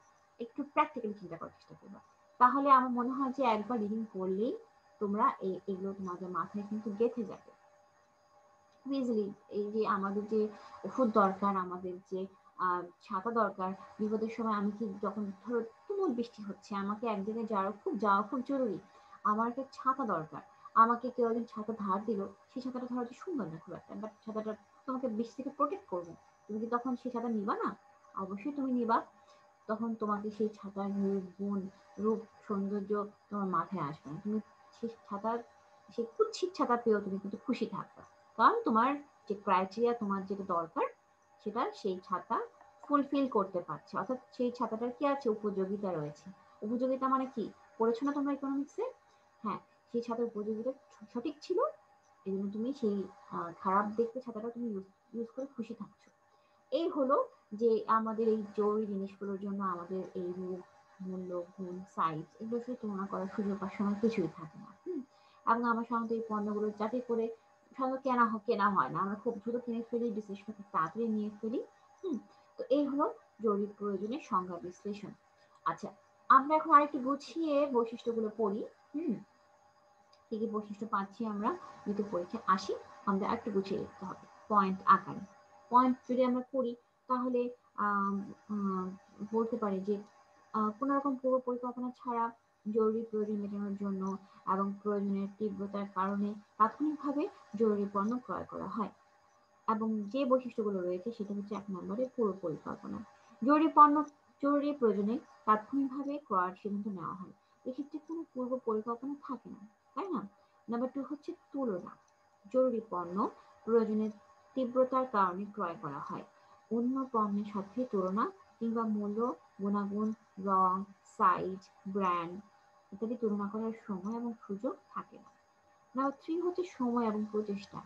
একটু প্র্যাকটিক্যালি চিন্তা করার চেষ্টা করবা। তাহলে আমার মনে হয় যে একবার রিডিং পড়লেই তোমরা এগুলো তোমাদের মাথায় কিন্তু গেঁথে যাবে। ইজিলি এই যে আমাদের যে ওষুধ দরকার, আমাদের যে ছাতা দরকার, বিপদের সময় আমি কি যখন ধরো তুমুল বৃষ্টি হচ্ছে, আমাকে এক জায়গায় যাওয়া খুব জরুরি, আমার একটা ছাতা দরকার, আমাকে কেউ একজন ছাতা ধার দিল, সেই ছাতাটা ধরো যে সুন্দর না খুব একটা, বাট ছাতাটা তোমাকে বৃষ্টি থেকে প্রোটেক্ট করবে, তুমি কি তখন সেই ছাতা নিবা না? অবশ্যই তুমি নিবা। তখন তোমাকে সেই ছাতার রূপ গুণ, রূপ সৌন্দর্য তোমার মাথায় আসবে না, তুমি সেই ছাতার, সেই কুৎসিত ছাতা পেয়েও তুমি কিন্তু খুশি থাকবে, কারণ তোমার যে ক্রাইটেরিয়া, তোমার যেটা দরকার সেটা সেই ছাতা ফুলফিল করতে পারছে, অর্থাৎ সেই ছাতাটার কি আছে, উপযোগিতা রয়েছে। উপযোগিতা মানে কি, পড়েছো না তোমরা ইকোনমিক্সে? হ্যাঁ, সেই ছাতার উপযোগিতা সঠিক ছিল, এই জন্য তুমি সেই খারাপ দেখতে ছাতাটা তুমি ইউজ করে খুশি থাকছো। এই হলো যে আমাদের এই জরুরি জিনিসগুলোর জন্য আমাদের এই রূপ, মূল্য, গুণ, সাইজ এগুলোর সাথে তুলনা করার সুযোগ আর সময় কিছুই থাকে না। এবং আমরা সাধারণত এই পণ্যগুলো যাতে করে সাধারণত কেনা হয় না, আমরা খুব দ্রুত কিনে ফেলি, ডিসিশন খুব তাড়াতাড়ি নিয়ে ফেলি। হুম তো এই হলো জরুরি প্রয়োজনের সংজ্ঞা বিশ্লেষণ। আচ্ছা, আমরা এখন আরেকটু গুছিয়ে বৈশিষ্ট্যগুলো পড়ি। হুম কি কি বৈশিষ্ট্য পাচ্ছি আমরা, যদি পরীক্ষায় আসি আমাদের আরেকটু গুছিয়ে লিখতে হবে পয়েন্ট আকারে। পয়েন্ট যদি আমরা করি তাহলে আম, আম, বলতে পারি যে কোনো রকম পূর্ব পরিকল্পনা ছাড়া জরুরি প্রয়োজন মেটানোর জন্য এবং প্রয়োজনের তীব্রতার কারণে তাৎক্ষণিকভাবে জরুরি পণ্য ক্রয় করা হয়। এবং যে বৈশিষ্ট্যগুলো রয়েছে সেটা হচ্ছে 1 নম্বরে পূর্ব পরিকল্পনা। জরুরি পণ্য জরুরি প্রয়োজনে তাৎক্ষণিকভাবে ক্রয়ের সিদ্ধান্ত নেওয়া হয়, এক্ষেত্রে কোনো পূর্ব পরিকল্পনা থাকে না, তাই না? নাম্বার 2 হচ্ছে তুলনা। জরুরি পণ্য প্রয়োজনের তীব্রতার কারণে ক্রয় করা হয়, অন্য পণ্যের সাথে তুলনা কিংবা মূল্য, গুণাগুণ, রং, সাইজ, ব্র্যান্ড ইত্যাদি তুলনা করার সময় এবং সুযোগ থাকে না। নাম্বার 3 হচ্ছে সময় এবং প্রচেষ্টা।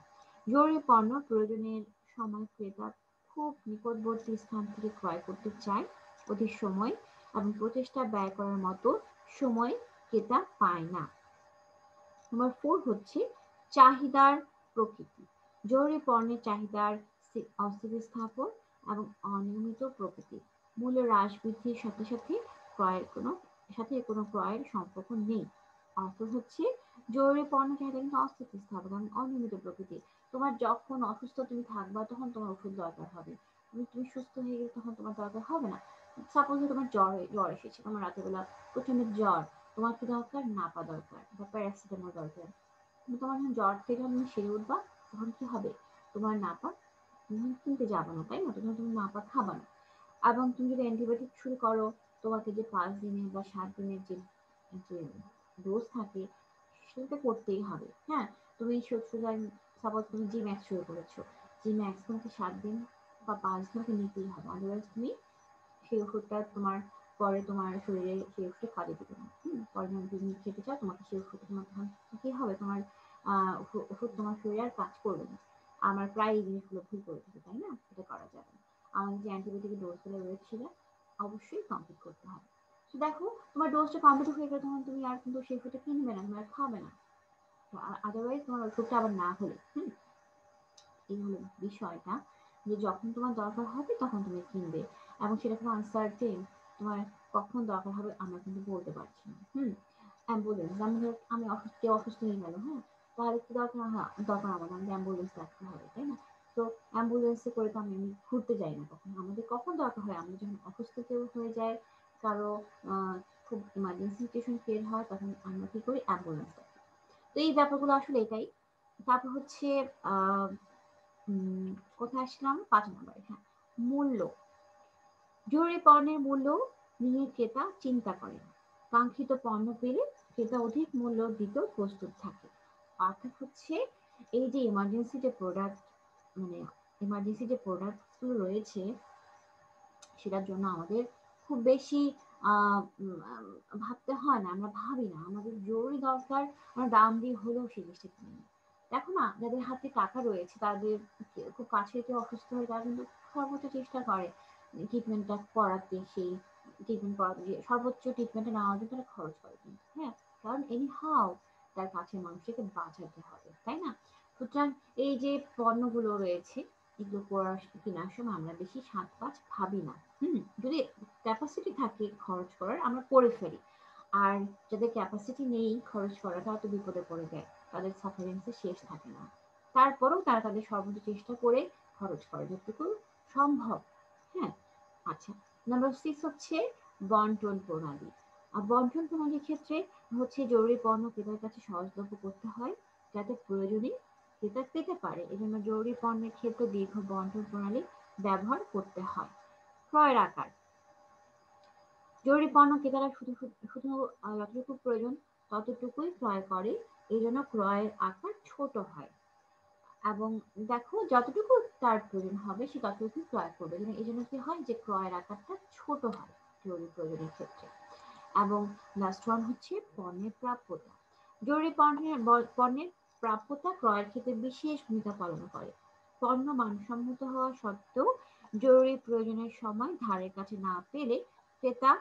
জরুরি পণ্য প্রয়োজনের সময় ক্রেতা খুব নিকটবর্তী স্থান থেকে ক্রয় করতে চায়, অধিক সময় এবং প্রচেষ্টা ব্যয় করার মতো সময় ক্রেতা পায় না। নাম্বার 4 হচ্ছে চাহিদার প্রকৃতি। জরুরি পণ্যের চাহিদার অস্থিতিস্থাপক এবং অনিয়মিত প্রকৃতি। মূল্য হ্রাস বৃদ্ধির সাথে কোনো ক্রয়ের সম্পর্ক নেই। অর্থ হচ্ছে জরুরি পণ্য চাহিদা কিন্তু অস্থিতিস্থাপক এবং অনিয়মিত প্রকৃতি। তোমার যখন অসুস্থ তুমি থাকবা তখন তোমার ওষুধ দরকার হবে, তুমি সুস্থ হয়ে গেলে তখন তোমার দরকার হবে না। সাপোজ তোমার জ্বর এসেছে, তোমার রাতের বেলা প্রচন্ড জ্বর, তোমার কি দরকার, নাপা দরকার বা প্যারাসিটামল দরকার। কিন্তু তোমার যখন জ্বর থেকে তুমি সেরে উঠবা তখন কি হবে, তোমার নাপা তুমি কিনতে যাবে না, তাই না? তখন তুমি নাপা খাবা না। এবং তুমি যদি অ্যান্টিবায়োটিক শুরু করো, তোমাকে যে 5 দিনের বা 7 দিনের যে যে ডোজ থাকে সেটা করতেই হবে। হ্যাঁ, তুমি সাপোজ তুমি জি ম্যাক্স শুরু করেছো, জি ম্যাক্স তোমাকে 7 দিন বা 5 দিন তোমাকে নিতেই হবে, আদারওয়াইজ তুমি সেই ওষুধটা তোমার পরে তোমার শরীরে সেই ওষুধটা কাজে দিবে না। পরে যখন তুমি খেতে চাও তোমাকে সেই ওষুধটা তোমার তখন কি হবে, তোমার ওষুধ তোমার শরীরে আর কাজ করবে না। আমার প্রায় এই জিনিসগুলো ভুল করে থাকি, তাই না? এটা করা যাবে না। আমাদের যে অ্যান্টিবায়োটিক ডোজগুলো রয়েছে অবশ্যই কমপ্লিট করতে হবে। তো দেখো, তোমার ডোজটা কমপ্লিট হয়ে গেলে তখন তুমি আর কিন্তু সেই ওষুধটা কিনবে না, তুমি আর খাবে না। আদারওয়াইজ তোমার ওষুধটা আবার না হলে এই হলো বিষয়টা, যে যখন তোমার দরকার হবে তখন তুমি কিনবে, এবং সেটা খুব আনসার্টেন, তোমার কখন দরকার হবে আমরা কিন্তু বলতে পারছি না। অ্যাম্বুলেন্স, আমি অসুস্থ হয়ে গেল, হ্যাঁ, তাহলে কি দরকার, হ্যাঁ দরকার আমাদের অ্যাম্বুলেন্স ডাকতে হবে, তাই না? তো অ্যাম্বুলেন্সে করে তো আমি ঘুরতে যাই না, কখন আমাদের কখন দরকার হয়, আমরা যখন অসুস্থ কেউ হয়ে যায়, কারো খুব ইমার্জেন্সি সিচুয়েশন ক্রিয়েট হয়, তখন আমরা কি করি, অ্যাম্বুলেন্স ডাকি। তো এই ব্যাপারগুলো আসলে এটাই। তারপর হচ্ছে আহ কোথায় আসলাম, 5 নম্বরে, হ্যাঁ, মূল্য। জরুরি পণ্যের মূল্য নিয়ে ক্রেতা চিন্তা করে না, কাঙ্ক্ষিত পণ্য পেলে ক্রেতা অধিক মূল্য দিতেও প্রস্তুত থাকে। অর্থাৎ হচ্ছে এই যে ইমার্জেন্সি যে প্রোডাক্ট, মানে ইমার্জেন্সি যে প্রোডাক্ট গুলো রয়েছে সেটার জন্য আমাদের খুব বেশি ভাবতে হয় না, আমরা ভাবি না, আমাদের জরুরি দরকার, আমরা দাম দিয়ে হলেও সেই জিনিসটা কিনে নিই। দেখো না, যাদের হাতে টাকা রয়েছে তাদের খুব কাছে কেউ অসুস্থ হয়ে তারা কিন্তু সর্বোচ্চ চেষ্টা করে ট্রিটমেন্টটা করাতে, সেই ট্রিটমেন্ট করাতে যে সর্বোচ্চ ট্রিটমেন্টটা নেওয়ার জন্য তারা খরচ করে কিন্তু, হ্যাঁ, কারণ এনি হাউ তার কাছের মানুষকে বাঁচাতে হবে, তাই না? সুতরাং এই যে পণ্যগুলো রয়েছে এগুলো কেনার সময় আমরা বেশি 7-5 ভাবি না। যদি ক্যাপাসিটি থাকে খরচ করার আমরা করে ফেলি, আর যাদের ক্যাপাসিটি নেই খরচ করার তারা তো বিপদে পড়ে যায়, তাদের সাফারেন্সে শেষ থাকে না। তারপরেও তারা তাদের সর্বোচ্চ চেষ্টা করে খরচ করে যতটুকু সম্ভব। হ্যাঁ, আচ্ছা। নাম্বার 6 হচ্ছে বন্টন প্রণালী। বন্টন প্রণালীর ক্ষেত্রে হচ্ছে জরুরি পণ্য ক্রেতার কাছে সহজলভ্য করতে হয় যাতে প্রয়োজনে ক্রেতা পেতে পারে। এজন্য জরুরি পণ্যের ক্ষেত্রে দীর্ঘ বন্টন প্রণালী ব্যবহার করতে হয়। ক্রয়ের আকার। জরুরি পণ্য ক্রেতারা শুধু যতটুকু প্রয়োজন ততটুকুই ক্রয় করে। এই জন্য ক্রয়ের আকার ছোট হয় এবং দেখো যতটুকু তার প্রয়োজন হবে সে ততটুকু ক্রয় করবে। এই জন্য কি হয় যে ক্রয়ের আকারটা ছোট হয় জরুরি প্রয়োজনের ক্ষেত্রে। এবং লাস্ট ওয়ান হচ্ছে পণ্যের প্রাপ্যতা। জরুরি পণ্যের প্রাপ্যতা ক্রয়ের ক্ষেত্রে বিশেষ ভূমিকা পালন করে। পণ্য মানসম্মত হওয়া সত্ত্বেও জরুরি প্রয়োজনের সময় ধারের কাছে না পেলে ক্রেতা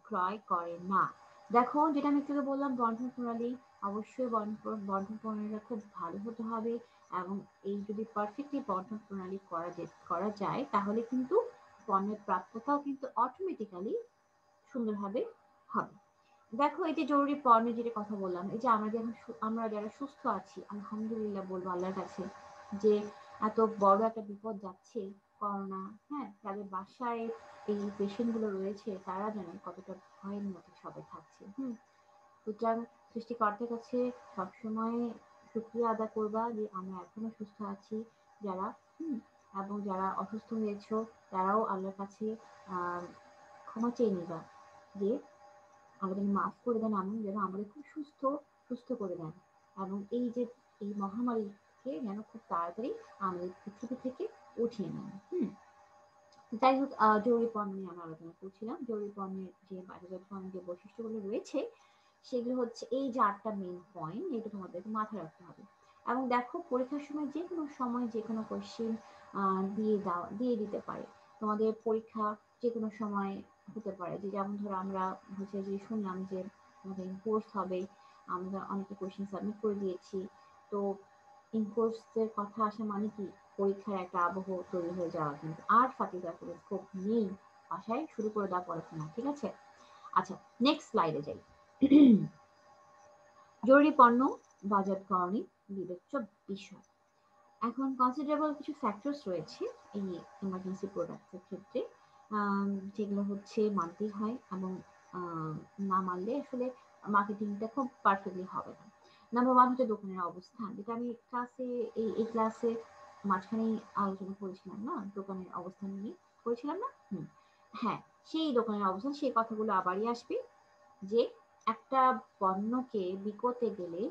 ক্রয় করে না। দেখো যেটা আমি তোকে বললাম বন্টন প্রণালী, অবশ্যই বন্টন প্রণালীটা খুব ভালো হতে হবে এবং এই যদি পারফেক্টলি বন্টন প্রণালী করা যায় তাহলে কিন্তু পণ্যের প্রাপ্যতাও কিন্তু অটোমেটিক্যালি সুন্দরভাবে হবে। দেখো এই যে জরুরি পণ্যের যেটা কথা বললাম, এই যে আমরা যারা সুস্থ আছি আলহামদুলিল্লাহ বলবো আল্লাহর কাছে যে এত বড় একটা বিপদ যাচ্ছে করোনা, হ্যাঁ, যাদের বাসায় এই পেশেন্ট গুলো রয়েছে তারা জানে কতটা ভয়ের মধ্যে সবাই থাকছে। সুতরাং সৃষ্টিকর্তার কাছে সবসময় শুকরিয়া আদা করবা যে আমরা এখনো সুস্থ আছি যারা, এবং যারা অসুস্থ হয়েছ তারাও আল্লাহর কাছে আহ ক্ষমা চেয়ে নিবা যে আমাদের মাফ করে দেন, এমন যেন আমাদের খুব সুস্থ করে দেন এবং এই যে এই মহামারীকে যেন খুব তাড়াতাড়ি আমাদের পৃথিবী থেকে উঠিয়ে নেন। যাই হোক, জরুরি পণ্য নিয়ে আমরা আলোচনা করছিলাম। জরুরি পণ্যের যে বাজারজাত পণ্যের যে বৈশিষ্ট্যগুলো রয়েছে সেগুলো হচ্ছে এই যে 8টা মেইন পয়েন্ট, এটা তোমাদেরকে মাথায় রাখতে হবে। এবং দেখো পরীক্ষার সময় যে কোনো কোশ্চেন দিয়ে দিতে পারে। তোমাদের পরীক্ষা যে কোনো সময় হতে পারে, যে যেমন ধরো আমরা হচ্ছে যে শুনলাম যে আমাদের কোর্স হবে, আমরা অনেকে কোশ্চেন সাবমিট করে দিয়েছি। তো ইনকোর্সের কথা আসা মানে কি পরীক্ষার একটা আবহ তৈরি হয়ে যাওয়া, কিন্তু আর ফাঁকি দেওয়ার কোনো স্কোপ নেই। বাসায় শুরু করে দেওয়া পড়াশোনা, ঠিক আছে? আচ্ছা, নেক্সট স্লাইডে যাই। জরুরি পণ্য বাজারকরণে বিবেচ্য বিষয়। এখন কনসিডারেবল কিছু ফ্যাক্টরস রয়েছে এই ইমার্জেন্সি প্রোডাক্টের ক্ষেত্রে, যেগুলো হচ্ছে মানতেই হয় এবং না মানলে আসলে মার্কেটিংটা খুব পারফেক্টলি হবে না। নাম্বার 1 হচ্ছে দোকানের অবস্থান, যেটা আমি এই ক্লাসে মাঝখানেই আলোচনা করেছিলাম না, দোকানের অবস্থান নিয়ে করেছিলাম না? হ্যাঁ, সেই দোকানের অবস্থান, সেই কথাগুলো আবারই আসবে যে একটা পণ্যকে বিকোতে গেলে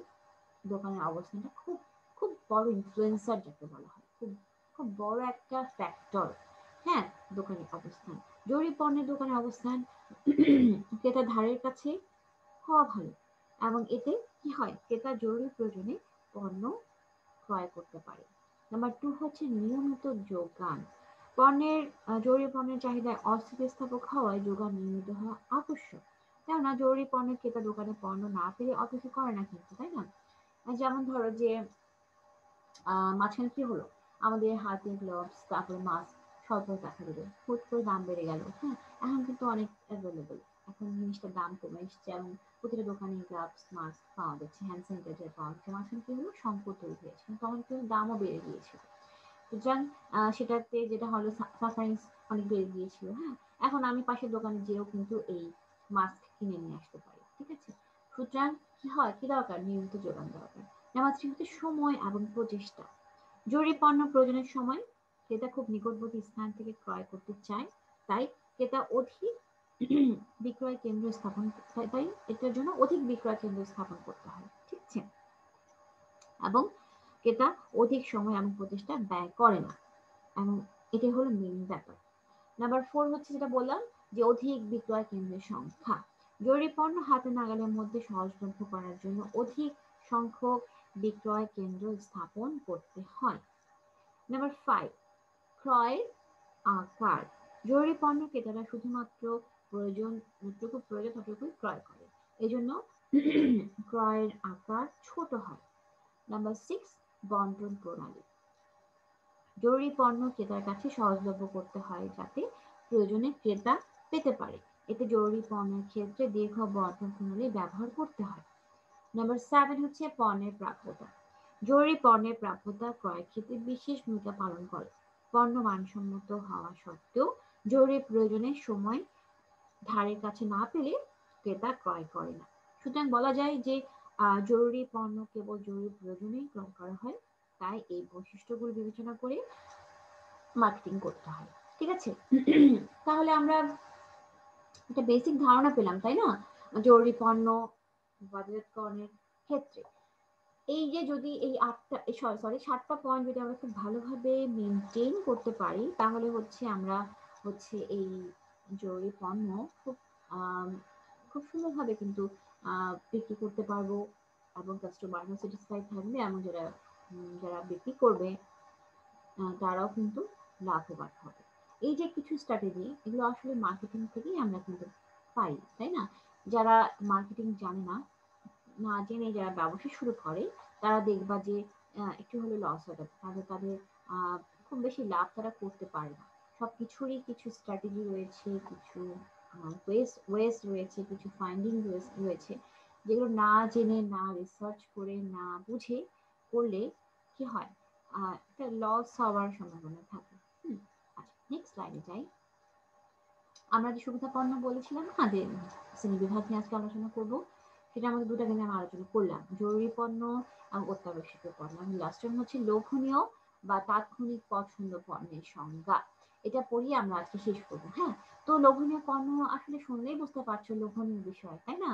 দোকানের অবস্থানটা খুব খুব বড় ইনফ্লুয়েন্সার যাকে বলা হয়, খুব খুব বড় একটা ফ্যাক্টর। হ্যাঁ, দোকানের অবস্থান, জরুরি পণ্যের দোকানের অবস্থান ক্রেতা ধারের কাছে হওয়া ভালো এবং এতে কি হয় ক্রেতা জরুরি প্রয়োজনে পণ্য ক্রয় করতে পারে। নাম্বার 2 হচ্ছে নিয়মিত যোগান। জরুরি পণ্যের চাহিদায় অস্থিতিস্থাপক হওয়ায় যোগান নিয়মিত হওয়া আবশ্যক। কেননা জরুরি পণ্যের ক্রেতা দোকানে পণ্য না পেলে অপেক্ষা করে না কিন্তু, তাই না? যেমন ধরো যে মাঝখানে কি হলো, আমাদের হাতে গ্লোভস তারপরে মাস্ক স্বল্প দেখা দিল, হুট করে দাম বেড়ে গেল। হ্যাঁ, এখন কিন্তু অনেক অ্যাভেলেবল, এখন জিনিসটার দাম কমে এসছে এবং প্রতিটা দোকানে গ্লাভস মাস্ক পাওয়া যাচ্ছে, হ্যান্ড স্যানিটাইজার পাওয়া যাচ্ছে। মাঝখানে কি হলো, সংকট তৈরি হয়েছে, তখন কিন্তু দামও বেড়ে গিয়েছিল। সুতরাং সেটাতে যেটা হলো সাফারিংস অনেক বেড়ে গিয়েছিল। হ্যাঁ, এখন আমি পাশের দোকানে যেও কিন্তু এই মাস্ক কিনে নিয়ে আসতে পারি, ঠিক আছে? সুতরাং কি হয়, কি দরকার, নিয়মিত যোগান দরকার। নাম্বার 3 হচ্ছে সময় এবং প্রচেষ্টা। জরুরি পণ্য প্রয়োজনের সময় ক্রেতা খুব নিকটবর্তী স্থান থেকে ক্রয় করতে চায়, তাই ক্রেতা অধিক বিক্রয় কেন্দ্র স্থাপন তাই এটার জন্য অধিক বিক্রয় কেন্দ্র স্থাপন করতে হয়, ঠিক আছে? এবং ক্রেতা অধিক সময় এবং প্রচেষ্টা ব্যয় করে না, এবং এটাই হলো মেইন ব্যাপার। নাম্বার 4 হচ্ছে যেটা বললাম যে অধিক বিক্রয় কেন্দ্রের সংখ্যা। জরুরি পণ্য হাতে নাগালের মধ্যে সহজলভ্য করার জন্য অধিক সংখ্যক বিক্রয় কেন্দ্র স্থাপন করতে হয়। নাম্বার 5, ক্রয়ের আকার। জরুরি পণ্য ক্রেতারা শুধুমাত্র যতটুকু প্রয়োজন ততটুকুই ক্রয় করে, এজন্য ক্রয়ের আকার ছোট হয়। নাম্বার 6, বন্টন প্রণালী। জরুরি পণ্য ক্রেতার কাছে সহজলভ্য করতে হয় যাতে প্রয়োজনে ক্রেতা পেতে পারে। এতে জরুরি পণ্যের ক্ষেত্রে দীর্ঘ বন্টন প্রণালী ব্যবহার করতে হয়। নাম্বার 7 হচ্ছে পণ্যের প্রাপ্যতা। জরুরি পণ্যের প্রাপ্যতা ক্রয়ের ক্ষেত্রে বিশেষ ভূমিকা পালন করে। পণ্য মানসম্মত হওয়া সত্ত্বেও জরুরি প্রয়োজনের সময় ধারের কাছে না পেলে ক্রেতা ক্রয় করে না। সুতরাং বলা যায় যে জরুরি পণ্য কেবল জরুরি প্রয়োজনেই ক্রয় করা হয়। তাই এই বৈশিষ্ট্যগুলো বিবেচনা করে মার্কেটিং করতে হয়। ঠিক আছে? তাহলে আমরা একটা বেসিক ধারণা পেলাম, তাই না? জরুরি পণ্য বাজারজাতকরণের ক্ষেত্রে এই যে যদি এই ৮টা সরি ৭টা পয়েন্ট যদি আমরা খুব ভালোভাবে মেইনটেইন করতে পারি, তাহলে হচ্ছে আমরা হচ্ছে এই জরুরি পণ্য খুব আম খুব সুন্দরভাবে কিন্তু বিক্রি করতে পারবো এবং কাস্টমারও স্যাটিসফাইড থাকবে এবং যারা বিক্রি করবে তারাও কিন্তু লাভবান হবে। এই যে কিছু স্ট্র্যাটেজি এগুলো আসলে মার্কেটিং থেকেই আমরা কিন্তু পাই, তাই না? যারা মার্কেটিং জানে না, না জেনে যারা ব্যবসা শুরু করে তারা দেখবা যে একটু হলে লস হয় তাদের তাদের আহ, খুব বেশি লাভ তারা করতে পারে না। সবকিছুরই কিছু স্ট্র্যাটেজি রয়েছে, কিছু ওয়েস রয়েছে, কিছু ফাইন্ডিং রয়েছে, যেগুলো না জেনে না রিসার্চ করে না বুঝে করলে কি হয়, একটা লস হওয়ার সম্ভাবনা থাকে। আচ্ছা, নেক্সট স্লাইডে যাই। আমরা যে সুবিধা পণ্য বলেছিলাম না যে শ্রেণী বিভাগ নিয়ে আজকে আলোচনা করব, সেটা আমাদের দুটা কিন্তু আমরা আলোচনা করলাম, জরুরি পণ্য এবং অত্যাবশ্যকীয় পণ্য। এবং লাস্ট টাইম হচ্ছে লোভনীয় বা তাৎক্ষণিক পছন্দ পণ্যের সংজ্ঞা। এটা পড়িয়ে আমরা আজকে শেষ করবো। হ্যাঁ, তো লোভনীয় পণ্য আসলে শুনলেই বুঝতে পারছো লোভনীয় বিষয়, তাই না?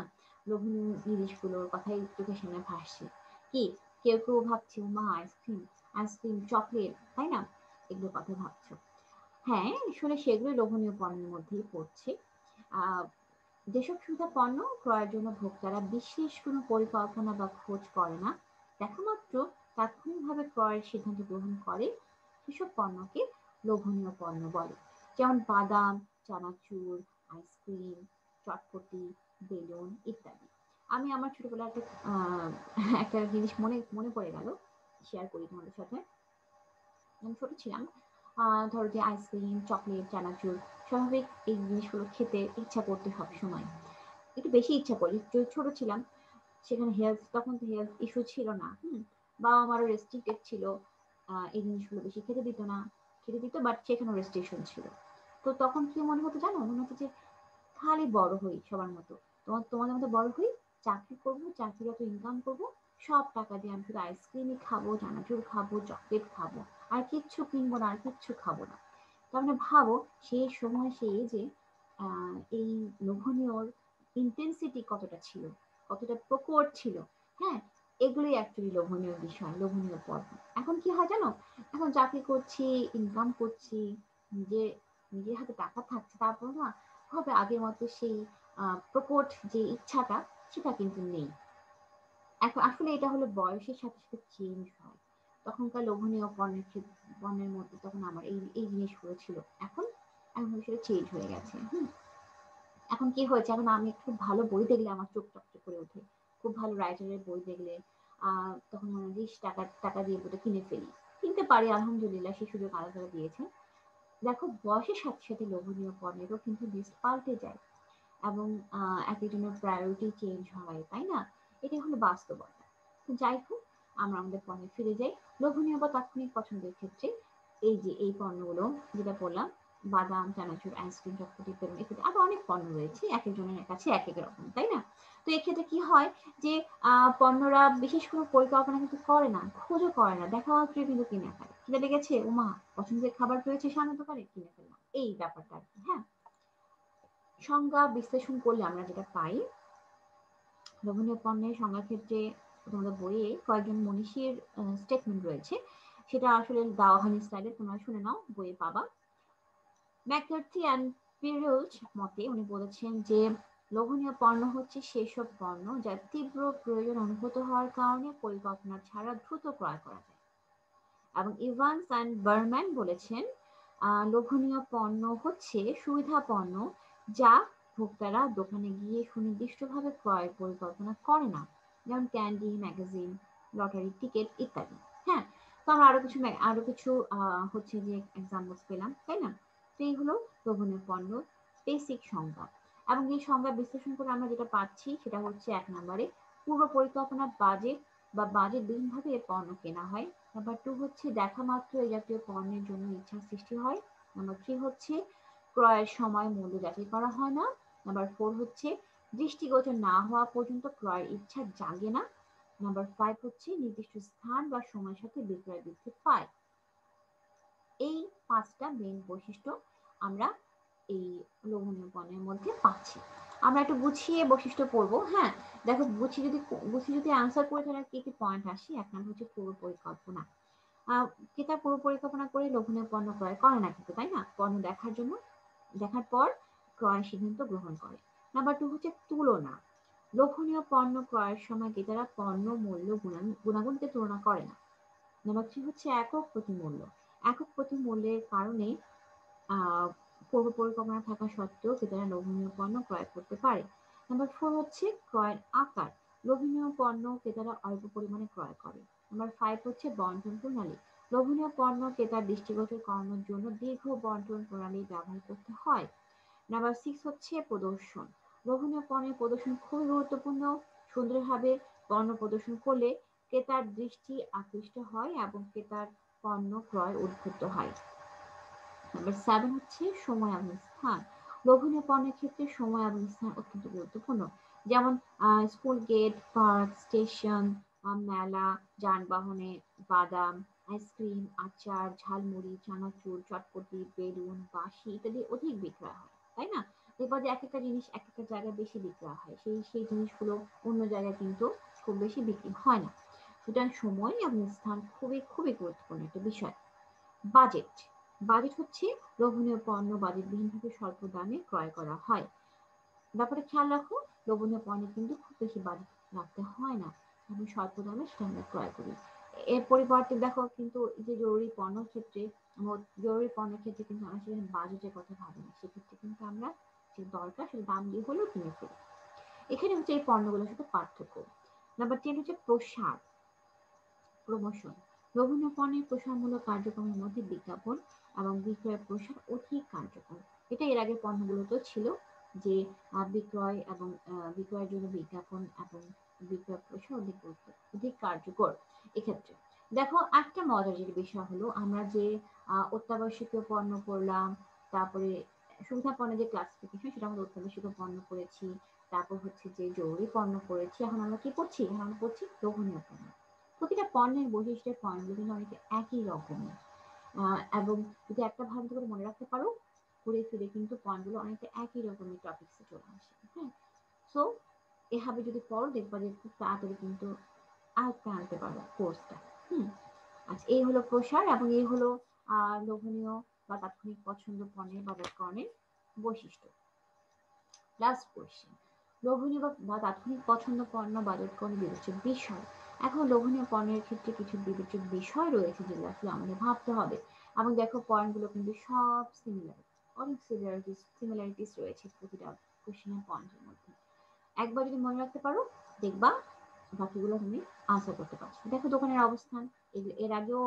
লোভনীয় জিনিসগুলোর কথাই চোখের সামনে ভাসছে। কি কেউ কেউ ভাবছে মা আইসক্রিম, আইসক্রিম চকলেট, তাই না? এগুলোর কথা ভাবছো। হ্যাঁ, আসলে সেগুলো লোভনীয় পণ্যের মধ্যেই পড়ছে। আহ যেসব সুবিধা পণ্য ক্রয়ের জন্য ভোক্তারা বিশেষ কোনো পরিকল্পনা বা খোঁজ করে না, দেখা মাত্র তাৎক্ষণিকভাবে ক্রয়ের সিদ্ধান্ত গ্রহণ করে, সেসব পণ্যকে লোভনীয় পণ্য বলে। যেমন বাদাম, চানাচুর, আইসক্রিম, চটপটি, বেলুন ইত্যাদি। আমি আমার ছোটবেলায় একটা জিনিস মনে মনে পড়ে গেল, শেয়ার করি তোমাদের সাথে। যখন ছোট ছিলাম, ধরো যে আইসক্রিম, চকলেট, চানাচুর, স্বাভাবিক এই জিনিসগুলো খেতে ইচ্ছা করতে সব সময়, একটু বেশি ইচ্ছা করি। যদি ছোট ছিলাম, সেখানে তখন তো হেলথ ইস্যু ছিল না। বাবা আমারও রেস্ট্রিক্টেড ছিল, এই জিনিসগুলো বেশি খেতে দিত না। খেতে দিত, বাট সেখানে রেস্ট্রিকশন ছিল। তো তখন কি মনে হতো জানো? মনে হতো যে খালি বড় হই সবার মতো, তোমাদের মতো বড় হই, চাকরি করবো, চাকরিরত ইনকাম করবো, সব টাকা দিয়ে আমি শুধু আইসক্রিমই খাবো, চানাচুর খাবো, চকলেট খাবো, আর কিচ্ছু কিনবো না, আর কিচ্ছু খাবো না। তার মানে ভাবো সেই সময় সেই এজে এই লোভনীয় ইন্টেন্সিটি কতটা ছিল, কতটা প্রকট ছিল। হ্যাঁ, এগুলোই অ্যাকচুয়ালি লোভনীয় বিষয়, লোভনীয় পর্ব। এখন কি হয় জানো? এখন চাকরি করছি, ইনকাম করছি, নিজে নিজের হাতে টাকা থাকছে, তারপর না হবে আগের মতো সেই প্রকট যে ইচ্ছাটা, সেটা কিন্তু নেই। এখন আসলে এটা হলো বয়সের সাথে সাথে চেঞ্জ হয়। তখনকার লোভনীয় পণ্যের মধ্যে তখন আমার এই এই জিনিসগুলো ছিল। এখন এখন সেটা চেঞ্জ হয়ে গেছে। এখন কি হয়েছে, এখন আমি খুব ভালো বই দেখলে আমার চোখ চকচক করে ওঠে। খুব ভালো রাইটারের বই দেখলে তখন মনে হয় যে টাকা টাকা দিয়ে বইটা কিনে ফেলি। কিনতে পারি, আলহামদুলিল্লাহ, সেই সুযোগ আল্লাহ তাআলা দিয়েছে। দেখো, বয়সের সাথে সাথে লোভনীয় পণ্যেরও কিন্তু লিস্ট পাল্টে যায় এবং এক একজনের প্রায়োরিটি চেঞ্জ হয়, তাই না? এটাই হলো বাস্তবতা। তো যাই হোক, আমরা আমাদের পণ্যে ফিরে যাই। লোভনীয় বা তাৎক্ষণিক পছন্দের ক্ষেত্রে এই যে এই পণ্যগুলো যেটা বললাম, বাদাম, চানাচুর, আইসক্রিম, চটপটি, বেলুন ইত্যাদি আরো অনেক পণ্য রয়েছে, এক একজনের কাছে এক এক রকম, তাই না? তো এক্ষেত্রে কি হয় যে পণ্যরা বিশেষ কোনো পরিকল্পনা কিন্তু করে না, খোঁজও করে না, দেখা মাত্রই কিন্তু কিনে ফেলে। কিনে লেগেছে, ওমা পছন্দের খাবার পেয়েছে সামনে দোকানে, কিনে ফেললাম, এই ব্যাপারটা আর কি। হ্যাঁ, সংজ্ঞা বিশ্লেষণ করলে আমরা যেটা পাই, লোভনীয় পণ্যের সংজ্ঞার ক্ষেত্রে তোমাদের বইয়ে কয়েকজন মনীষীর স্টেটমেন্ট রয়েছে, সেটা আসলে দেওয়া হয়নি স্লাইডে, তোমরা শুনে নাও, বইয়ে পাবা। ম্যাকার্থি অ্যান্ড পিরুলস মতে উনি বলেছেন যে লোভনীয় পণ্য হচ্ছে সেসব পণ্য যা তীব্র প্রয়োজন অনুভূত হওয়ার কারণে পরিকল্পনা ছাড়া দ্রুত ক্রয় করা যায়। এবং ইভান্স অ্যান্ড বার্ম্যান বলেছেন লোভনীয় পণ্য হচ্ছে সুবিধা পণ্য যা ভোক্তারা দোকানে গিয়ে সুনির্দিষ্টভাবে ক্রয়ের পরিকল্পনা করে না, যেমন ক্যান্ডি, ম্যাগাজিন, লটারি টিকিট ইত্যাদি। হ্যাঁ, তো আমরা আরো কিছু হচ্ছে যে এক্সাম্পলস পেলাম, তাই না? তো এই হলো লোভনীয় পণ্য বেসিক সংজ্ঞা। এবং এই সংজ্ঞা বিশ্লেষণ করে আমরা যেটা পাচ্ছি সেটা হচ্ছে 1 নম্বরে পূর্ব পরিকল্পনা, বাজেট বা বাজেটবিহীনভাবে এই পণ্য কেনা হয়। নাম্বার 2 হচ্ছে দেখা মাত্র এই জাতীয় পণ্যের জন্য ইচ্ছার সৃষ্টি হয়। নাম্বার 3 হচ্ছে ক্রয়ের সময় মূল্য যাচাই করা হয় না। নাম্বার 4 হচ্ছে দৃষ্টিগোচর না হওয়া পর্যন্ত ক্রয়ের ইচ্ছা জাগে না। নাম্বার 5 হচ্ছে নির্দিষ্ট স্থান বা সময়ের সাথে বিক্রয় বৃদ্ধি পায়। এই 5টা মেইন বৈশিষ্ট্য আমরা এই লোভনীয় পণ্যের মধ্যে পাচ্ছি। আমরা একটু গুছিয়ে বৈশিষ্ট্য পড়বো। হ্যাঁ, দেখো গুছিয়ে যদি আনসার করে তাহলে কি কি পয়েন্ট আসে। 1 নম্বর হচ্ছে পূর্ব পরিকল্পনা। ক্রেতা পূর্ব পরিকল্পনা করে লোভনীয় পণ্য ক্রয় করে না কিন্তু, তাই না? পণ্য দেখার পর ক্রয় সিদ্ধান্ত গ্রহণ করে। নাম্বার 2 হচ্ছে তুলনা। লোভনীয় পণ্য ক্রয়ের সময় ক্রেতারা পণ্য মূল্য গুণাগুণকে তুলনা করে না। নাম্বার 3 হচ্ছে একক প্রতি মূল্য। একক প্রতি মূল্যের কারণে আহ পূর্ব পরিকল্পনা থাকা সত্ত্বেও ক্রেতারা লোভনীয় পণ্য ক্রয় করতে পারে। নাম্বার 4 হচ্ছে ক্রয়ের আকার। লোভনীয় পণ্য ক্রেতারা অল্প পরিমাণে ক্রয় করে। নাম্বার 5 হচ্ছে বন্টন প্রণালী। লোভনীয় পণ্য ক্রেতার দৃষ্টিগোচর করানোর জন্য দীর্ঘ বন্টন প্রণালী ব্যবহার করতে হয়। নাম্বার 6 হচ্ছে প্রদর্শন। লোভনীয় পণ্যের প্রদর্শন খুবই গুরুত্বপূর্ণ। সুন্দরভাবে পণ্য প্রদর্শন করলে ক্রেতার দৃষ্টি আকৃষ্ট হয় এবং ক্রেতার পণ্য ক্রয় উদ্বুদ্ধ হয়। নাম্বার 7 হচ্ছে সময় এবং স্থান। লোভনীয় পণ্যের ক্ষেত্রে সময় এবং স্থান অত্যন্ত গুরুত্বপূর্ণ। যেমন স্কুল গেট, পার্ক, স্টেশন, মেলা, যানবাহনে বাদাম, আইসক্রিম, আচার, ঝালমুড়ি, চানাচুর, চটপটি, বেলুন, বাঁশি ইত্যাদি অধিক বিক্রয় হয়, তাই না? দেখবা যে এক একটা জিনিস এক একটা জায়গায় বেশি বিক্রয় হয়, সেই জিনিসগুলো অন্য জায়গায় কিন্তু খুব বেশি বিক্রি হয় না। সুতরাং সময় এবং স্থান খুবই খুবই গুরুত্বপূর্ণ একটা বিষয়। বাজেট। বাজেট হচ্ছে লোভনীয় পণ্য বাজেটবিহীনভাবে স্বল্প দামে ক্রয় করা হয়। ব্যাপারে খেয়াল রাখো, লোভনীয় পণ্যে কিন্তু খুব বেশি বাজেট রাখতে হয় না। আমি স্বল্প দামে সেটা আমরা ক্রয় করি। এর পরিবর্তে দেখো কিন্তু এই যে জরুরি পণ্যের ক্ষেত্রে কিন্তু আমরা সেখানে বাজেটের কথা ভাবি না। সেক্ষেত্রে কিন্তু আমরা যে দরকার সেটা দাম দিয়ে হলেও কিনে ফেলি। এখানে হচ্ছে এই পণ্যগুলোর সাথে পার্থক্য। নাম্বার 10 হচ্ছে প্রসার, প্রমোশন। লোভনীয় পণ্যের প্রসারমূলক কার্যক্রমের মধ্যে বিজ্ঞাপন এবং বিক্রয়ের প্রসার অধিক কার্যকর। এটা এর আগের পণ্যগুলোতেও ছিল যে বিক্রয় এবং বিক্রয়ের জন্য বিজ্ঞাপন এবং বিক্রয় প্রসার অধিক কার্যকর। এক্ষেত্রে দেখো একটা মজার যে বিষয় হলো, আমরা যে অত্যাবশ্যকীয় পণ্য করলাম, তারপরে সুবিধা পণ্যের যে ক্লাসিফিকেশন সেটা আমরা অত্যাবশ্যকীয় পণ্য করেছি, তারপর হচ্ছে যে জরুরি পণ্য করেছি, এখন আমরা কি করছি? এখন আমরা করছি লোভনীয় পণ্য। প্রতিটা পণ্যের বৈশিষ্ট্যের পয়েন্টগুলো কিন্তু অনেকটা একই রকমের। এবং যদি একটা ভালো করে মনে রাখতে পারো, ঘুরে ফিরে কিন্তু পয়েন্টগুলো অনেকটা একই রকমের টপিকসে চলে আসে। হ্যাঁ, সো এভাবে যদি পড়ো দেখবা যে খুব তাড়াতাড়ি কিন্তু আয়ত্তে আনতে পারো কোর্সটা। হুম, আচ্ছা, এই হলো প্রসার এবং এই হলো লোভনীয় বা তাৎক্ষণিক পছন্দ পণ্যের বাজারকরণের বৈশিষ্ট্য। লাস্ট কোয়েশ্চেন, লোভনীয় বা তাৎক্ষণিক পছন্দ পণ্য বাজারকরণ বিবেচ্য বিষয়। এখন লোভনীয় পণ্যের ক্ষেত্রে কিছু বিবেচ্য বিষয় রয়েছে যেগুলো আসলে আমাদের ভাবতে হবে। এবং দেখো পয়েন্টগুলো কিন্তু সব সিমিলার, অনেক সিমিলারিটিস রয়েছে প্রতিটা কোশ্চেনের পয়েন্টের মধ্যে। একবার যদি মনে রাখতে পারো দেখবা বাকিগুলো তুমি আনসার করতে পারছো। দেখো দোকানের অবস্থান, এর আগেও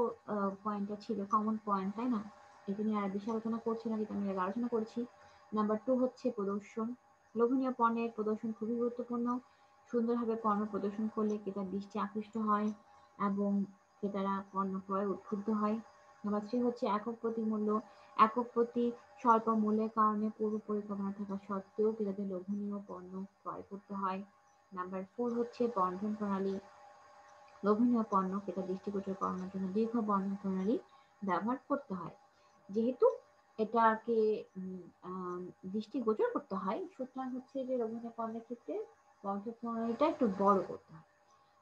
পয়েন্টটা ছিল কমন পয়েন্ট, তাই না? এটা নিয়ে আর বেশি আলোচনা করছি না, যেটা আমি আগে আলোচনা করেছি। নাম্বার 2 হচ্ছে প্রদর্শন। লোভনীয় পণ্যের প্রদর্শন খুবই গুরুত্বপূর্ণ। সুন্দরভাবে পণ্য প্রদর্শন করলে ক্রেতার দৃষ্টি আকৃষ্ট হয় এবং ক্রেতারা পণ্য ক্রয়ে উদ্বুদ্ধ হয়। নাম্বার 3 হচ্ছে একক প্রতি মূল্য। একক প্রতি স্বল্প মূল্যের কারণে পূর্ব পরিকল্পনা থাকা সত্ত্বেও ক্রেতাদের লোভনীয় পণ্য ক্রয় করতে হয়। নাম্বার 4 হচ্ছে বন্টন প্রণালী। লোভনীয় পণ্য ক্রেতার দৃষ্টিগোচর করানোর জন্য দীর্ঘ বন্টন প্রণালী ব্যবহার করতে হয়। যেহেতু এটাকে দৃষ্টিগোচর করতে হয়, সুতরাং হচ্ছে যে লোভনীয় পণ্যের ক্ষেত্রে বন্টন প্রণালীটা একটু বড় করতে হয়।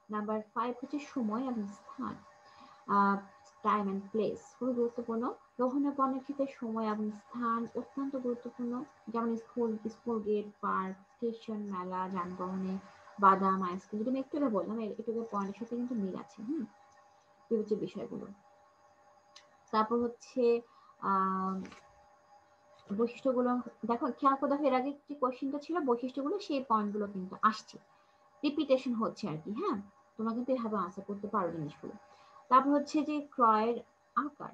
নাম্বার 5 হচ্ছে সময় এবং স্থান। টাইম অ্যান্ড প্লেস খুবই গুরুত্বপূর্ণ। লোভনীয় পণ্যের ক্ষেত্রে সময় এবং স্থান অত্যন্ত গুরুত্বপূর্ণ। যেমন স্কুল গেট, পার্ক, স্টেশন, মেলা, যানবাহনে বাদাম, আইসক্রিম, যেটা আমি একটু আগে বললাম, এটুকু পয়েন্টের সাথে কিন্তু মিল আছে। বিবেচ্য বিষয়গুলো। তারপর হচ্ছে আহ বৈশিষ্ট্যগুলো। দেখো খেয়াল করে দেখো, এর আগে যে কোশ্চেনটা ছিল বৈশিষ্ট্যগুলো, সেই পয়েন্টগুলো কিন্তু আসছে, রিপিটেশন হচ্ছে আর কি। হ্যাঁ, তোমরা কিন্তু এভাবে আনসার করতে পারো জিনিসগুলো। তারপর হচ্ছে যে ক্রয়ের আকার।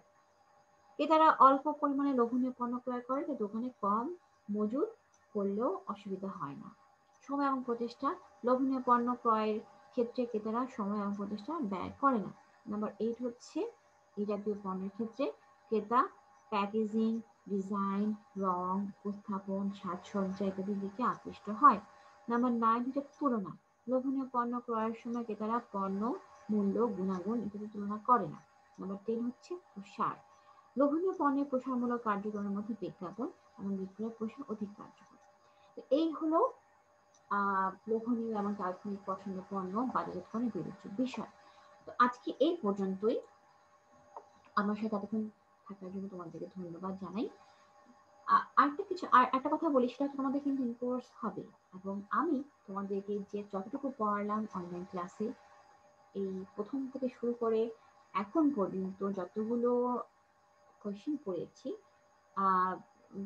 ক্রেতারা অল্প পরিমাণে লোভনীয় পণ্য ক্রয় করে, যে দোকানে কম মজুদ করলেও অসুবিধা হয় না। সময় এবং প্রচেষ্টা। লোভনীয় পণ্য ক্রয়ের ক্ষেত্রে ক্রেতারা সময় এবং প্রচেষ্টা ব্যয় করে না। নাম্বার 8 হচ্ছে এই জাতীয় পণ্যের ক্ষেত্রে ক্রেতা প্যাকেজিং, ডিজাইন, রং, উপস্থাপন, সাজসজ্জা ইত্যাদির দিকে আকৃষ্ট হয়। নাম্বার 9 হচ্ছে তুলনা। লোভনীয় পণ্য ক্রয়ের সময় ক্রেতারা পণ্য, মূল্য, গুণাগুণ ইত্যাদি তুলনা করে না। নাম্বার 10 হচ্ছে প্রসার। লোভনীয় পণ্যের প্রসারমূলক কার্যক্রমের মধ্যে বিজ্ঞাপন এবং বিক্রয় প্রসার অধিক কার্যকর। তো এই হলো লোভনীয় এবং তাৎক্ষণিক পছন্দ পণ্য বাজারজাতকরণের বিবেচ্য বিষয়। তো আজকে এই পর্যন্তই। আমার সাথে এতক্ষণ থাকার জন্য তোমাদেরকে ধন্যবাদ জানাই। আরেকটা কিছু আর একটা কথা বলি, সেটা হচ্ছে তোমাদের কিন্তু কোর্স হবে এবং আমি তোমাদেরকে যে যতটুকু পড়ালাম অনলাইন ক্লাসে, এই প্রথম থেকে শুরু করে এখন পর্যন্ত যতগুলো কোয়েশ্চেন পড়েছি, আহ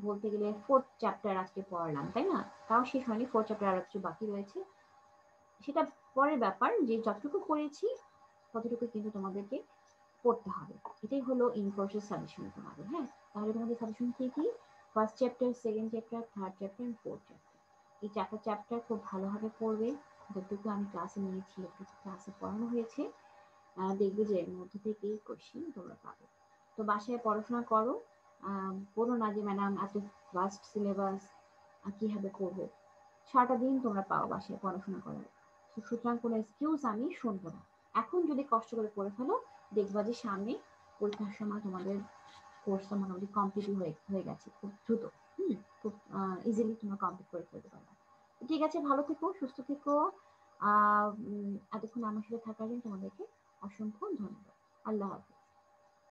বলতে গেলে 4th চ্যাপ্টার আজকে পড়ালাম, তাই না? তাও শেষ হয়নি, 4th চ্যাপ্টার আর কিছু বাকি রয়েছে। সেটা পরের ব্যাপার, যে যতটুকু পড়েছি ততটুকু কিন্তু তোমাদেরকে পড়তে হবে। এটাই হলো ইন কোর্সের সাজেশন তোমাদের। হ্যাঁ, তাহলে তোমাদের সাজেশন কি কি? First chapter, second chapter, third chapter and fourth chapter. এই চারটা চ্যাপ্টার খুব ভালোভাবে পড়বে। যতটুকু আমি ক্লাসে নিয়েছি, যতটুকু ক্লাসে পড়ানো হয়েছে, দেখবে যে এর মধ্যে থেকেই কোশ্চেন তোমরা পাবে। তো বাসায় পড়াশোনা করো। বলো না যে ম্যাডাম এত ভাস্ট সিলেবাস কিভাবে করবো। সারাটা দিন তোমরা পাও বাসায় পড়াশোনা করার। সুতরাং কোনো এক্সকিউজ আমি শুনবো না। এখন যদি কষ্ট করে পড়ে ফেলো, দেখবা যে সামনে পরীক্ষার সময় তোমাদের কোর্সটা মোটামুটি কমপ্লিট হয়ে গেছে খুব দ্রুত। খুব ইজিলি তোমরা কমপ্লিট করে ফেলতে পারবে। ঠিক আছে, ভালো থেকো, সুস্থ থেকো। এতক্ষণ আমার সাথে থাকার জন্য তোমাদেরকে অসংখ্য ধন্যবাদ। আল্লাহ হাফিজ।